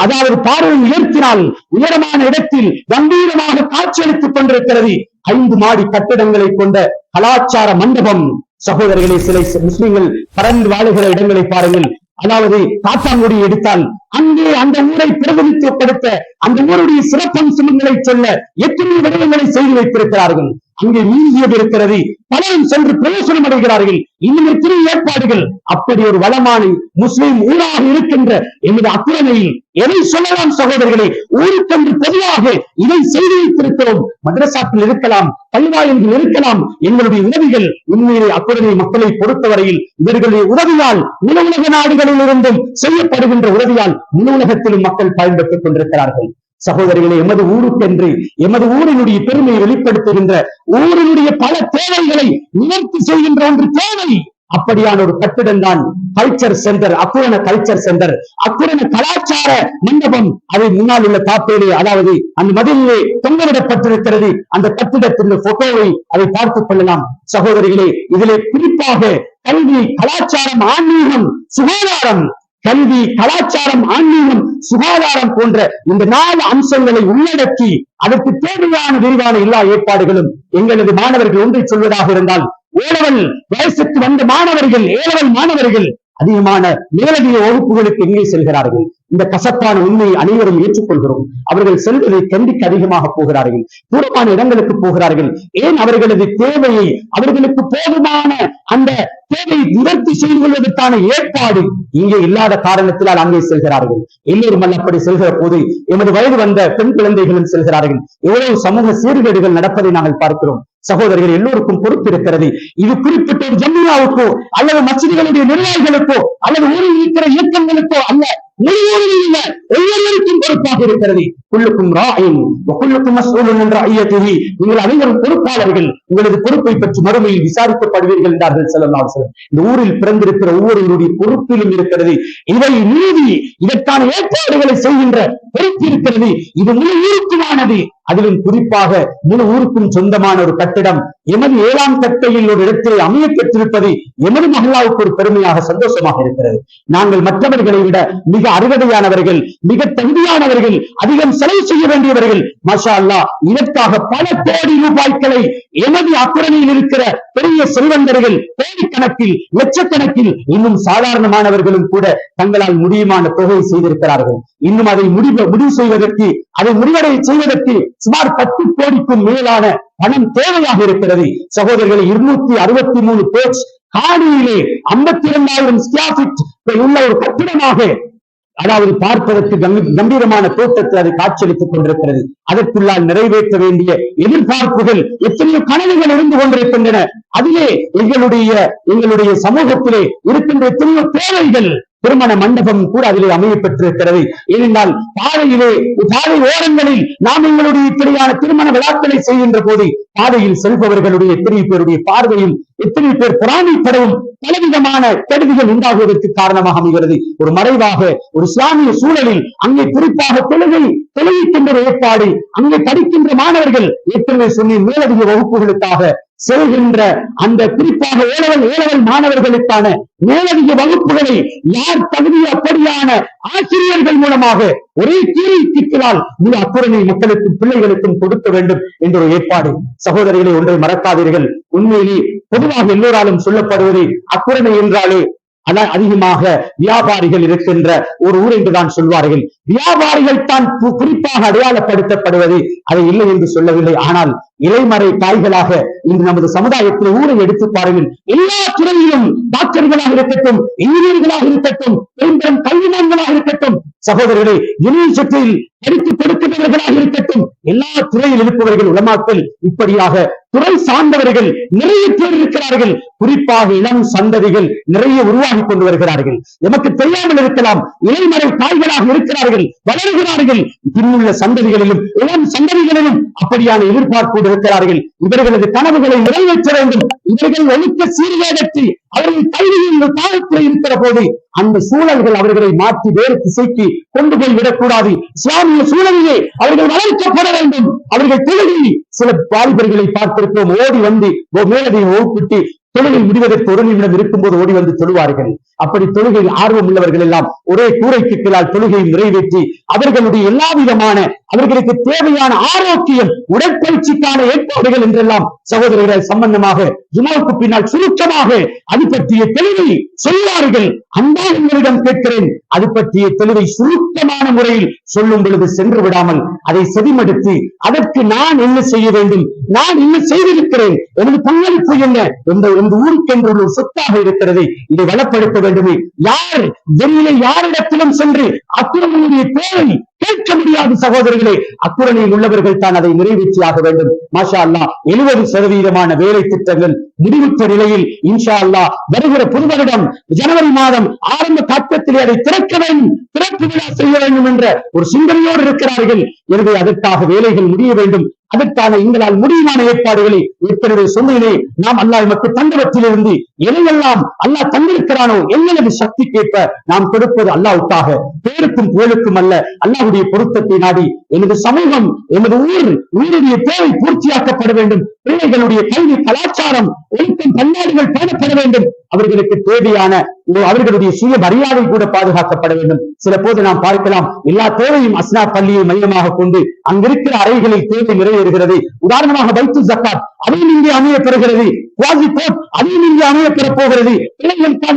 அதாவது பார்வை உயர்த்தினால் உயரமான இடத்தில் கம்பீரமாக காட்சியளித்துக் கொண்டிருக்கிறது 5 மாடி கட்டிடங்களை கொண்ட கலாச்சார மண்டபம். சகோதரர்களே, சில முஸ்லிம்கள் பறந்து வாழுகிற இடங்களை பாருங்கள். அதாவது காத்தாங்குடி எடுத்தால் அங்கே அந்த ஊரை பிரதிநிதித்துவப்படுத்த அந்த ஊருடைய சிறப்பம்சங்களை சொல்ல எத்தனை விடயங்களை செய்து வைத்திருக்கிறார்கள். அங்கே மியூசியம் இருக்கிறது, பலரும் சென்று பிரயோசனம் அடைகிறார்கள். இன்னும் எத்தனை ஏற்பாடுகள். அப்படி ஒரு வளமான முஸ்லிம் ஊராக இருக்கின்ற எமது அத்துணையில் எதை சொல்லலாம் சகோதரர்களே? ஊருக்கென்று பொதுவாக இதை செய்து வைத்திருக்கிறோம். மதரசாக்கள் இருக்கலாம், பள்ளிவாயல்கள் இருக்கலாம். எங்களுடைய உதவிகள் உண்மையிலே அத்துணை மக்களை பொறுத்தவரையில் இவர்களுடைய உதவியால் முழு உலக நாடுகளில் இருந்தும் செய்யப்படுகின்ற உதவியால் முழு உலகத்திலும் மக்கள் பயன்பெற்றுக் கொண்டிருக்கிறார்கள். சகோதரிகளை, எமது ஊருக்கென்று எமது ஊரினுடைய பெருமையை வெளிப்படுத்துகின்ற ஊரினுடைய பல தேவைகளை நிவர்த்தி செய்கின்ற ஒன்று தேவை. அப்படியான ஒரு கட்டிடம் தான் கல்ச்சர் சென்டர், அக்குரண கல்ச்சர் சென்டர், அக்குரண கலாச்சார மண்டபம். அதை முன்னால் உள்ள காப்பேலே, அதாவது அந்த மதிலே தொங்கவிடப்பட்டிருக்கிறது. அந்த கட்டிடத்தின் போட்டோவை அதை பார்த்துக் கொள்ளலாம். சகோதரிகளே, இதிலே குறிப்பாக கல்வி, கலாச்சாரம், ஆன்மீகம், சுகாதாரம், கல்வி, கலாச்சாரம், ஆன்மீகம், சுகாதாரம் போன்ற இந்த 4 அம்சங்களை உள்ளடக்கி அதற்கு தேவையான விரிவான எல்லா ஏற்பாடுகளும் எங்களது மாணவர்கள் ஒன்றை சொல்வதாக இருந்தால், ஏழவல் வயசுக்கு வந்த மாணவர்கள், ஏழவல் மாணவர்கள் அதிகமான மேலதிக வகுப்புகளுக்கு எங்கே செல்கிறார்கள்? இந்த கசப்பான உண்மையை அனைவரும் ஏற்றுக்கொள்கிறோம். அவர்கள் செல்வதை கண்டிக்க அதிகமாக போகிறார்கள், தூரமான இடங்களுக்கு போகிறார்கள். ஏன்? அவர்களது தேவையை, அவர்களுக்கு போதுமான அந்த தேவையை நிவர்த்தி செய்து கொள்வதற்கான ஏற்பாடு இங்கே இல்லாத காரணத்தினால் அங்கே செல்கிறார்கள். எல்லோரும் அப்படி செல்கிற போது எமது வயது வந்த பெண் குழந்தைகளும் செல்கிறார்கள். எவ்வளவு சமூக சீர்கேடுகள் நடப்பதை நாங்கள் பார்க்கிறோம். சகோதரர்கள், எல்லோருக்கும் பொறுப்பு இருக்கிறது. இது குறிப்பிட்ட ஒரு ஜம்மியாவுக்கோ அல்லது மஸ்ஜிதுகளுடைய நிர்வாகிகளுக்கோ அல்லது ஊரில் இருக்கிற இயக்கங்களுக்கோ அல்ல, ஒவ்வொருவருக்கும் பொறுப்பாக இருக்கிறது. குல்லுக்கும் ராயின் வகுல்லுக்கும் மஸ்ஊலுன் என்ற ஐயத்திஹி, நீங்கள் அனைவரும் பொறுப்பாளர்கள், உங்களது பொறுப்பை பற்றி மறுமையில் விசாரிக்கப்படுவீர்கள் என்றார்கள் ஸல்லல்லாஹு அலைஹி வஸல்லம். இந்த ஊரில் பிறந்திருக்கிற ஒவ்வொருவருடைய பொறுப்பிலும் இருக்கிறது இவை நீதி, இதற்கான ஏற்பாடுகளை செய்கின்ற பொறுப்பு இருக்கிறது. இது முழு ஊருக்குமானது. அதிலும் குறிப்பாக முழு ஊருக்கும் சொந்தமான ஒரு கட்டிடம் எமது 7ஆம் கட்டையில் ஒரு இடத்திலே அமைய பெற்றிருப்பது எமது மகளாவுக்கு ஒரு பெருமையாக, சந்தோஷமாக இருக்கிறது. நாங்கள் மற்றவர்களை விட மிக அறுவடையானவர்கள், மிக தகுதியானவர்கள், அதிகம் செலவு செய்ய வேண்டியவர்கள். மாஷா அல்லாஹ், இதற்காக பல கோடி ரூபாய்களை எமது அக்குரணியில் இருக்கிற பெரிய செல்வந்தர்கள் கோடிக்கணக்கில், லட்சக்கணக்கில், இன்னும் சாதாரணமானவர்களும் கூட தங்களால் முடியுமான தொகையை செய்திருக்கிறார்கள். இன்னும் அதை முடிவு செய்வதற்கு, அதை முடிவடை செய்வதற்கு சுமார் 10 கோடிக்கும் மேலான பணம் தேவையாக இருக்கிறது. சகோதரர்களை, 263 பேஜ் காணியிலே 52,000 ஸ்கொயர் ஃபீட் உள்ள ஒரு கட்டிடமாக, அதாவது பார்ப்பதற்கு கம்பீரமான தோட்டத்தை அது காட்சியளித்துக் கொண்டிருக்கிறது. அதற்குள்ளால் நிறைவேற்ற வேண்டிய எதிர்பார்ப்புகள், எத்தனையோ கனவுகள் இருந்து கொண்டிருக்கின்றன. அதிலே எங்களுடைய சமூகத்திலே இருக்கின்ற எத்தனையோ தேவைகள், திருமண மண்டபம் கூட அதிலே அமைய பெற்றிருக்கிறது. ஏனென்றால் பாதை ஓரங்களில் நாம் எங்களுடைய இப்படியான திருமண விழாக்களை செய்கின்ற போது பாதையில் செல்பவர்களுடைய எத்தனை பேருடைய பார்வையும், எத்தனை பேர் பொறாமைப்படவும் பலவிதமான கெடுதிகள் உண்டாகுவதற்கு காரணமாக அமைகிறது. ஒரு மறைவாக ஒரு இஸ்லாமிய சூழலில் அங்கே குறிப்பாக தொழுகின்ற ஏற்பாடு, அங்கே படிக்கின்ற மாணவர்கள் ஏற்கனவே சொன்ன மேலதிக வகுப்புகளுக்காக செல்கின்ற அந்த குறிப்பாக ஏழவல் மாணவர்களுக்கான மேலதிக வகுப்புகளை யார் தகுதி அப்படியான ஆசிரியர்கள் மூலமாக ஒரே கீழ் திக்கலால் முழு அக்குரணை மக்களுக்கும் பிள்ளைகளுக்கும் கொடுக்க வேண்டும் என்ற ஒரு ஏற்பாடு. சகோதரிகளை, ஒன்றை மறக்காதீர்கள். உண்மையிலே பொதுவாக எல்லோராலும் சொல்லப்படுவது அக்குரணை என்றாலே அதிகமாக வியாபாரிகள் இருக்கின்ற ஒரு ஊர் என்றுதான் சொல்வார்கள். வியாபாரிகள் தான் குறிப்பாக அடையாளப்படுத்தப்படுவது அதை இல்லை என்று சொல்லவில்லை. ஆனால் இலைமறை காய்களாக இன்று நமது சமுதாயத்தில் ஊரை எடுத்து பாருங்கள். எல்லா துறையிலும் டாக்டர்களாக இருக்கட்டும், இன்ஜினியர்களாக இருக்கட்டும், பெரும்பெரும் கல்விமான்களாக இருக்கட்டும், சகோதரர்களே, யூனிவர்சிட்டியில் படித்து கொடுக்கிறவர்களாக இருக்கட்டும், எல்லா துறையில் இருப்பவர்கள் உலமாக்கள், இப்படியாக துறை சார்ந்தவர்கள் நிறைய பேர் இருக்கிறார்கள். குறிப்பாக இளம் சந்ததிகள் நிறைய உருவாகி கொண்டு வருகிறார்கள். எமக்கு தெரியாமல் இருக்கலாம், இலைமறை காய்களாக இருக்கிறார்கள், வளர்கிறார்கள். பின்னுள்ள சந்ததிகளிலும் இளம் சந்ததிகளிலும் அப்படியான எதிர்பார்ப்போடு இருக்கிறார்கள். இவர்களது கனவுகளை நிறைவேற்ற வேண்டும். இவர்கள் ஒழுக்க சீர்கேடற்றி அவர்கள் கல்வியின் காலத்தில் இருக்கிற போது அந்த சூழல்கள் அவர்களை மாற்றி வேறு திசைக்கு கொண்டு போய் விடக்கூடாது. இஸ்லாமிய சூழலிலே அவர்கள் வளர்க்கப்பட வேண்டும். அவர்கள் தொழிலில் சில வாலிபர்களை பார்த்திருக்கிறோம், ஓடி வந்து மேலதையை ஓப்பிட்டு தொழுகை முடிவதற்கு ஒரு நிமிடம் இருக்கும்போது ஓடி வந்து தொழுவார்கள். அப்படி தொழுகையில் ஆர்வம் உள்ளவர்கள் எல்லாம் ஒரே கூரைக்கு கீழால் தொழுகையை நிறைவேற்றி அவர்களுடைய எல்லா விதமான அவர்களுக்கு தேவையான ஆரோக்கியம், உடற்பயிற்சிக்கான ஏற்பாடுகள் என்றெல்லாம் சகோதரர்கள் சம்பந்தமாக ஜுமாவுக்கு பின்னால் சுருக்கமாக அது பற்றிய தெளிவை சொல்வார்கள். அன்பாளர்களிடம் கேட்கிறேன், அது பற்றிய தெளிவை சுருக்கமான முறையில் சொல்லும் பொழுது சென்று விடாமல் அதை செவிமடுத்து அதற்கு நான் என்ன செய்ய வேண்டும், நான் என்ன செய்திருக்கிறேன், எனது பங்களிப்பு என்ன, இந்த ஊருக்கென்று ஒரு சொத்தாக இருக்கிறது, இதை வளப்படுத்த வேண்டுமே. யார் வெளியிலே யாரிடத்திலும் சென்று அக்குறனுடைய தேவை கேட்க முடியாது சகோதரர்களே. அக்குறனில் உள்ளவர்கள் தான் அதை நிறைவேற்றியாக வேண்டும். மாஷா அல்லாஹ் 70% வேலை திட்டங்கள் முடிவுற்ற நிலையில் இன்ஷா அல்லாஹ் வருகிற புது வருடம் ஜனவரி மாதம் ஆரம்ப கட்டத்திலே அதை திறக்க வேண்டும், திறப்பு விழா செய்ய வேண்டும் என்ற ஒரு சிந்தனையோடு இருக்கிறார்கள். எனவே அதற்காக வேலைகள் முடிய வேண்டும். அதற்கான எங்களால் முடிவான ஏற்பாடுகளை ஏற்கனவே சொன்னதிலே நாம் அல்லாஹ் நமக்கு தந்தவற்றிலிருந்து எதையெல்லாம் அல்லாஹ் தந்திருக்கிறானோ எங்களது சக்தி கேட்ப நாம் கொடுப்பது அல்லாஹ்வுக்காக, பேருக்கும் புகழுக்கும் அல்ல, அல்லாஹ்வுடைய பொருத்தத்தை நாடி எனது சமூகம், எனது ஊருடைய தேவை பூர்த்தியாக்கப்பட வேண்டும். பிள்ளைகளுடைய கல்வி கலாச்சாரம் ஒழுக்கம் பண்பாடுகள் பேணப்பட வேண்டும். அவர்களுக்கு தேவையான அவர்களுடைய சுய மரியாதை கூட பாதுகாக்கப்பட வேண்டும். சில போது நாம் பார்க்கலாம், எல்லா தேவையும் அஸ்னா பள்ளியை மையமாக கொண்டு அங்கிருக்கிற அறைகளில் தேவை நிறைவேறுகிறது. உதாரணமாக பைத்துல் ஜக்காத் அதையும் இங்கே அமைய பெறுகிறது, குவாசி கோட் அதையும் இங்கே அமைய பெற போகிறது. பிள்ளைகளுக்கான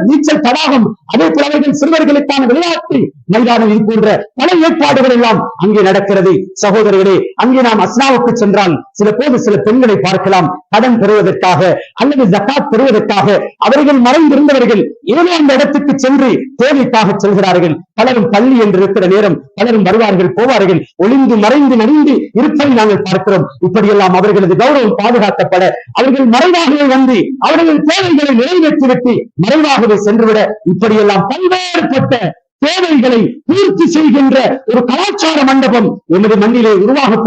நீச்சல் தடாகம், அதே போல அவர்கள் சிறுவர்களுக்கான விளையாட்டு மைதானம், இது போன்ற பல ஏற்பாடுகள் எல்லாம் அங்கே நடக்கிறது. சகோதரர்களே, அங்கே நாம் அஸ்னாவுக்கு சென்றால் சில போது சில பெண்களை பார்க்கலாம், கடன் பெறுவதற்காக அல்லது ஜக்காத் பெறுவதற்காக அவர்கள் மறைந்திருந்தவர்கள் ஏதோ அந்த இடத்துக்கு சென்று தேவைக்காக செல்கிறார்கள். பலரும் பள்ளி என்று இருக்கிற நேரம் பலரும் வருவார்கள் போவார்கள், ஒளிந்து மறைந்து நடிந்து இருப்பதை நாங்கள் பார்க்கிறோம். இப்படியெல்லாம் அவர்களது கௌரவம் பாதுகாக்கப்பட அவர்கள் மறைவாகவே வந்து அவர்கள் தேவைகளை நிறைவேற்றிவிட்டு மறைவாகவே சென்றுவிட இப்படியெல்லாம் பல்வேறுபட்ட தேவைகளை பூர்த்தி செய்கின்ற ஒரு கலாச்சார மண்டபம் எமது மண்ணிலே உருவாகி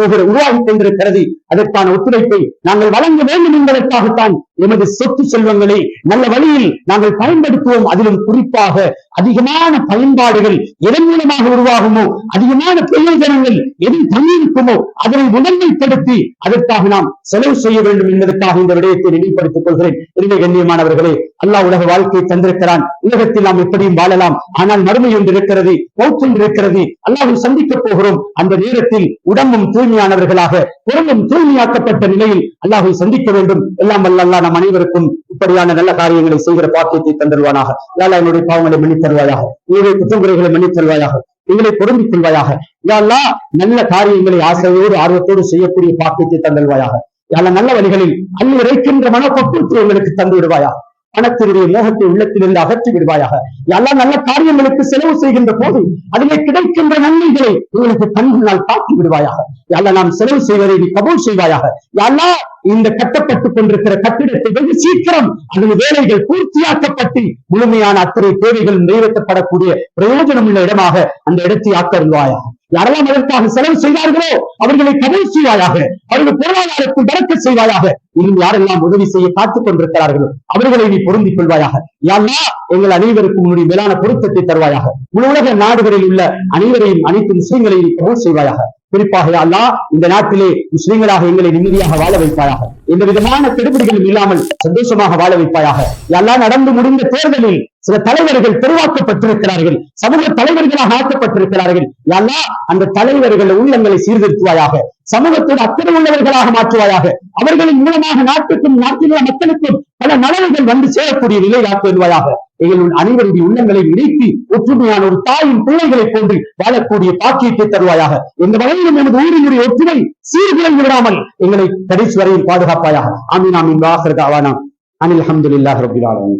கொண்டிருக்கிறது. அதற்கான ஒத்துழைப்பை நாங்கள் வழங்க வேண்டும் என்பதற்காகத்தான் எமது சொத்து செல்வங்களை நல்ல வழியில் நாங்கள் பயன்படுத்துவோம். அதிலும் குறிப்பாக அதிகமான பயன்பாடுகள் எதன் மூலமாக உருவாகுமோ, அதிகமான பிரயோஜனங்கள் எதில் தங்கியிருக்குமோ அதனை முதன்மைப்படுத்தி அதற்காக நாம் செலவு செய்ய வேண்டும் என்பதற்காக இந்த விடயத்தை நினைவுபடுத்திக் கொள்கிறேன். எனவே கண்ணியமானவர்களே, அல்லாஹ் உலக வாழ்க்கையை தந்திருக்கிறான். உலகத்தில் நாம் எப்படியும் வாழலாம், ஆனால் மறுமை ஒன்று இருக்கிறது, மௌத் இருக்கிறது. அல்லாஹ்வை சந்திக்க போகிறோம். அந்த நேரத்தில் உடம்பும் தூய்மையானவர்களாக, பொருளும் தூய்மையாக்கப்பட்ட நிலையில் அல்லாஹ்வை சந்திக்க வேண்டும். எல்லாம் வல்ல அல்லாஹ் நம் அனைவருக்கும் இப்படியான நல்ல காரியங்களை செய்கிற பாக்கியத்தை தந்தருவானாக. யாழ்லா என்னுடைய பாவங்களை மன்னித்தருவாயாக, உங்களுடைய குற்றங்குறைகளை மன்னித்தருவாயாக, எங்களை பொருந்திக் கொள்வாயாக. யாழ்லா நல்ல காரியங்களை ஆசையோடு ஆர்வத்தோடு செய்யக்கூடிய பாக்கியத்தை தந்தருவாயாக. யாழ்லா நல்ல வழிகளில் அள்ளி இறைக்கின்ற மனப்பக்குவத்தை எங்களுக்கு தந்து விடுவாயாக. பணத்தினுடைய மோகத்தை உள்ளத்திலிருந்து அகற்றி விடுவாயாக. எல்லாம் நல்ல காரியங்களுக்கு செலவு செய்கின்ற போது அதிலே கிடைக்கின்ற நன்மைகளை உங்களுக்கு கண்களால் காட்டி விடுவாயாக. எல்லாம் நாம் செலவு செய்வதை நீ கபூல் செய்வாயாக. எல்லாம் இந்த கட்டப்பட்டுக் கொண்டிருக்கிற கட்டிடத்தை வெகு சீக்கிரம் அதன் வேலைகள் பூர்த்தியாக்கப்பட்டு முழுமையான அத்தனை தேவைகள் நிறைவேற்றப்படக்கூடிய பிரயோஜனம் உள்ள இடமாக அந்த இடத்தை ஆக்கருவாயாக. யாரெல்லாம் அதற்காக செலவு செய்வார்களோ அவர்களை கபூல் செய்வாயாக. அவர்கள் பொருளாதாரத்தில் பறக்கச் செய்வாயாக. இன்னும் யாரெல்லாம் உதவி செய்ய காத்துக் கொண்டிருக்கிறார்களோ அவர்களை நீ பொருந்திக் கொள்வாயாக. யாழ்லா எங்கள் அனைவருக்கும் உன்னுடைய மேலான பொருத்தத்தை தருவாயாக. முழு உலக நாடுகளில் உள்ள அனைவரையும் அனைத்து முஸ்லிம்களையும் நீ கபூல் செய்வாயாக. குறிப்பாக அல்லாஹ் இந்த நாட்டிலே முஸ்லிம்களாக எங்களை நிம்மதியாக வாழ வைப்பாயாக. எந்த விதமான கெடுபிடிகளும் இல்லாமல் சந்தோஷமாக வாழ வைப்பாயாக. அல்லாஹ் நடந்து முடிந்த தேர்தலில் சில தலைவர்கள் தெரிவாக்கப்பட்டிருக்கிறார்கள், சமூக தலைவர்களாக ஆக்கப்பட்டிருக்கிறார்கள். அல்லாஹ் அந்த தலைவர்கள் உள்ளங்களை சீர்திருத்துவாயாக. சமூகத்தோடு அக்கறை உள்ளவர்களாக மாற்றுவாயாக. அவர்களின் மூலமாக நாட்டுக்கும் நாட்டிலுள்ள மக்களுக்கும் பல நலன்கள் வந்து சேரக்கூடிய நிலை ஆக்குவாயாக. எங்கள் அனைவருடைய உள்ளங்களை இணைத்து ஒற்றுமையான ஒரு தாயின் பிள்ளைகளை போன்று வாழக்கூடிய பாக்கியத்தை தருவாயாக. எந்த வகையிலும் எனது ஊரினுடைய ஒற்றுமை சீர்குலைந்து விடாமல் எங்களை கடைசி வரையில் பாதுகாப்பாயாக. ஆமீன் ஆமீன். வாஹிர் தஅவானா அனில் ஹம்துலில்லாஹி ரப்பில் ஆலமீன்.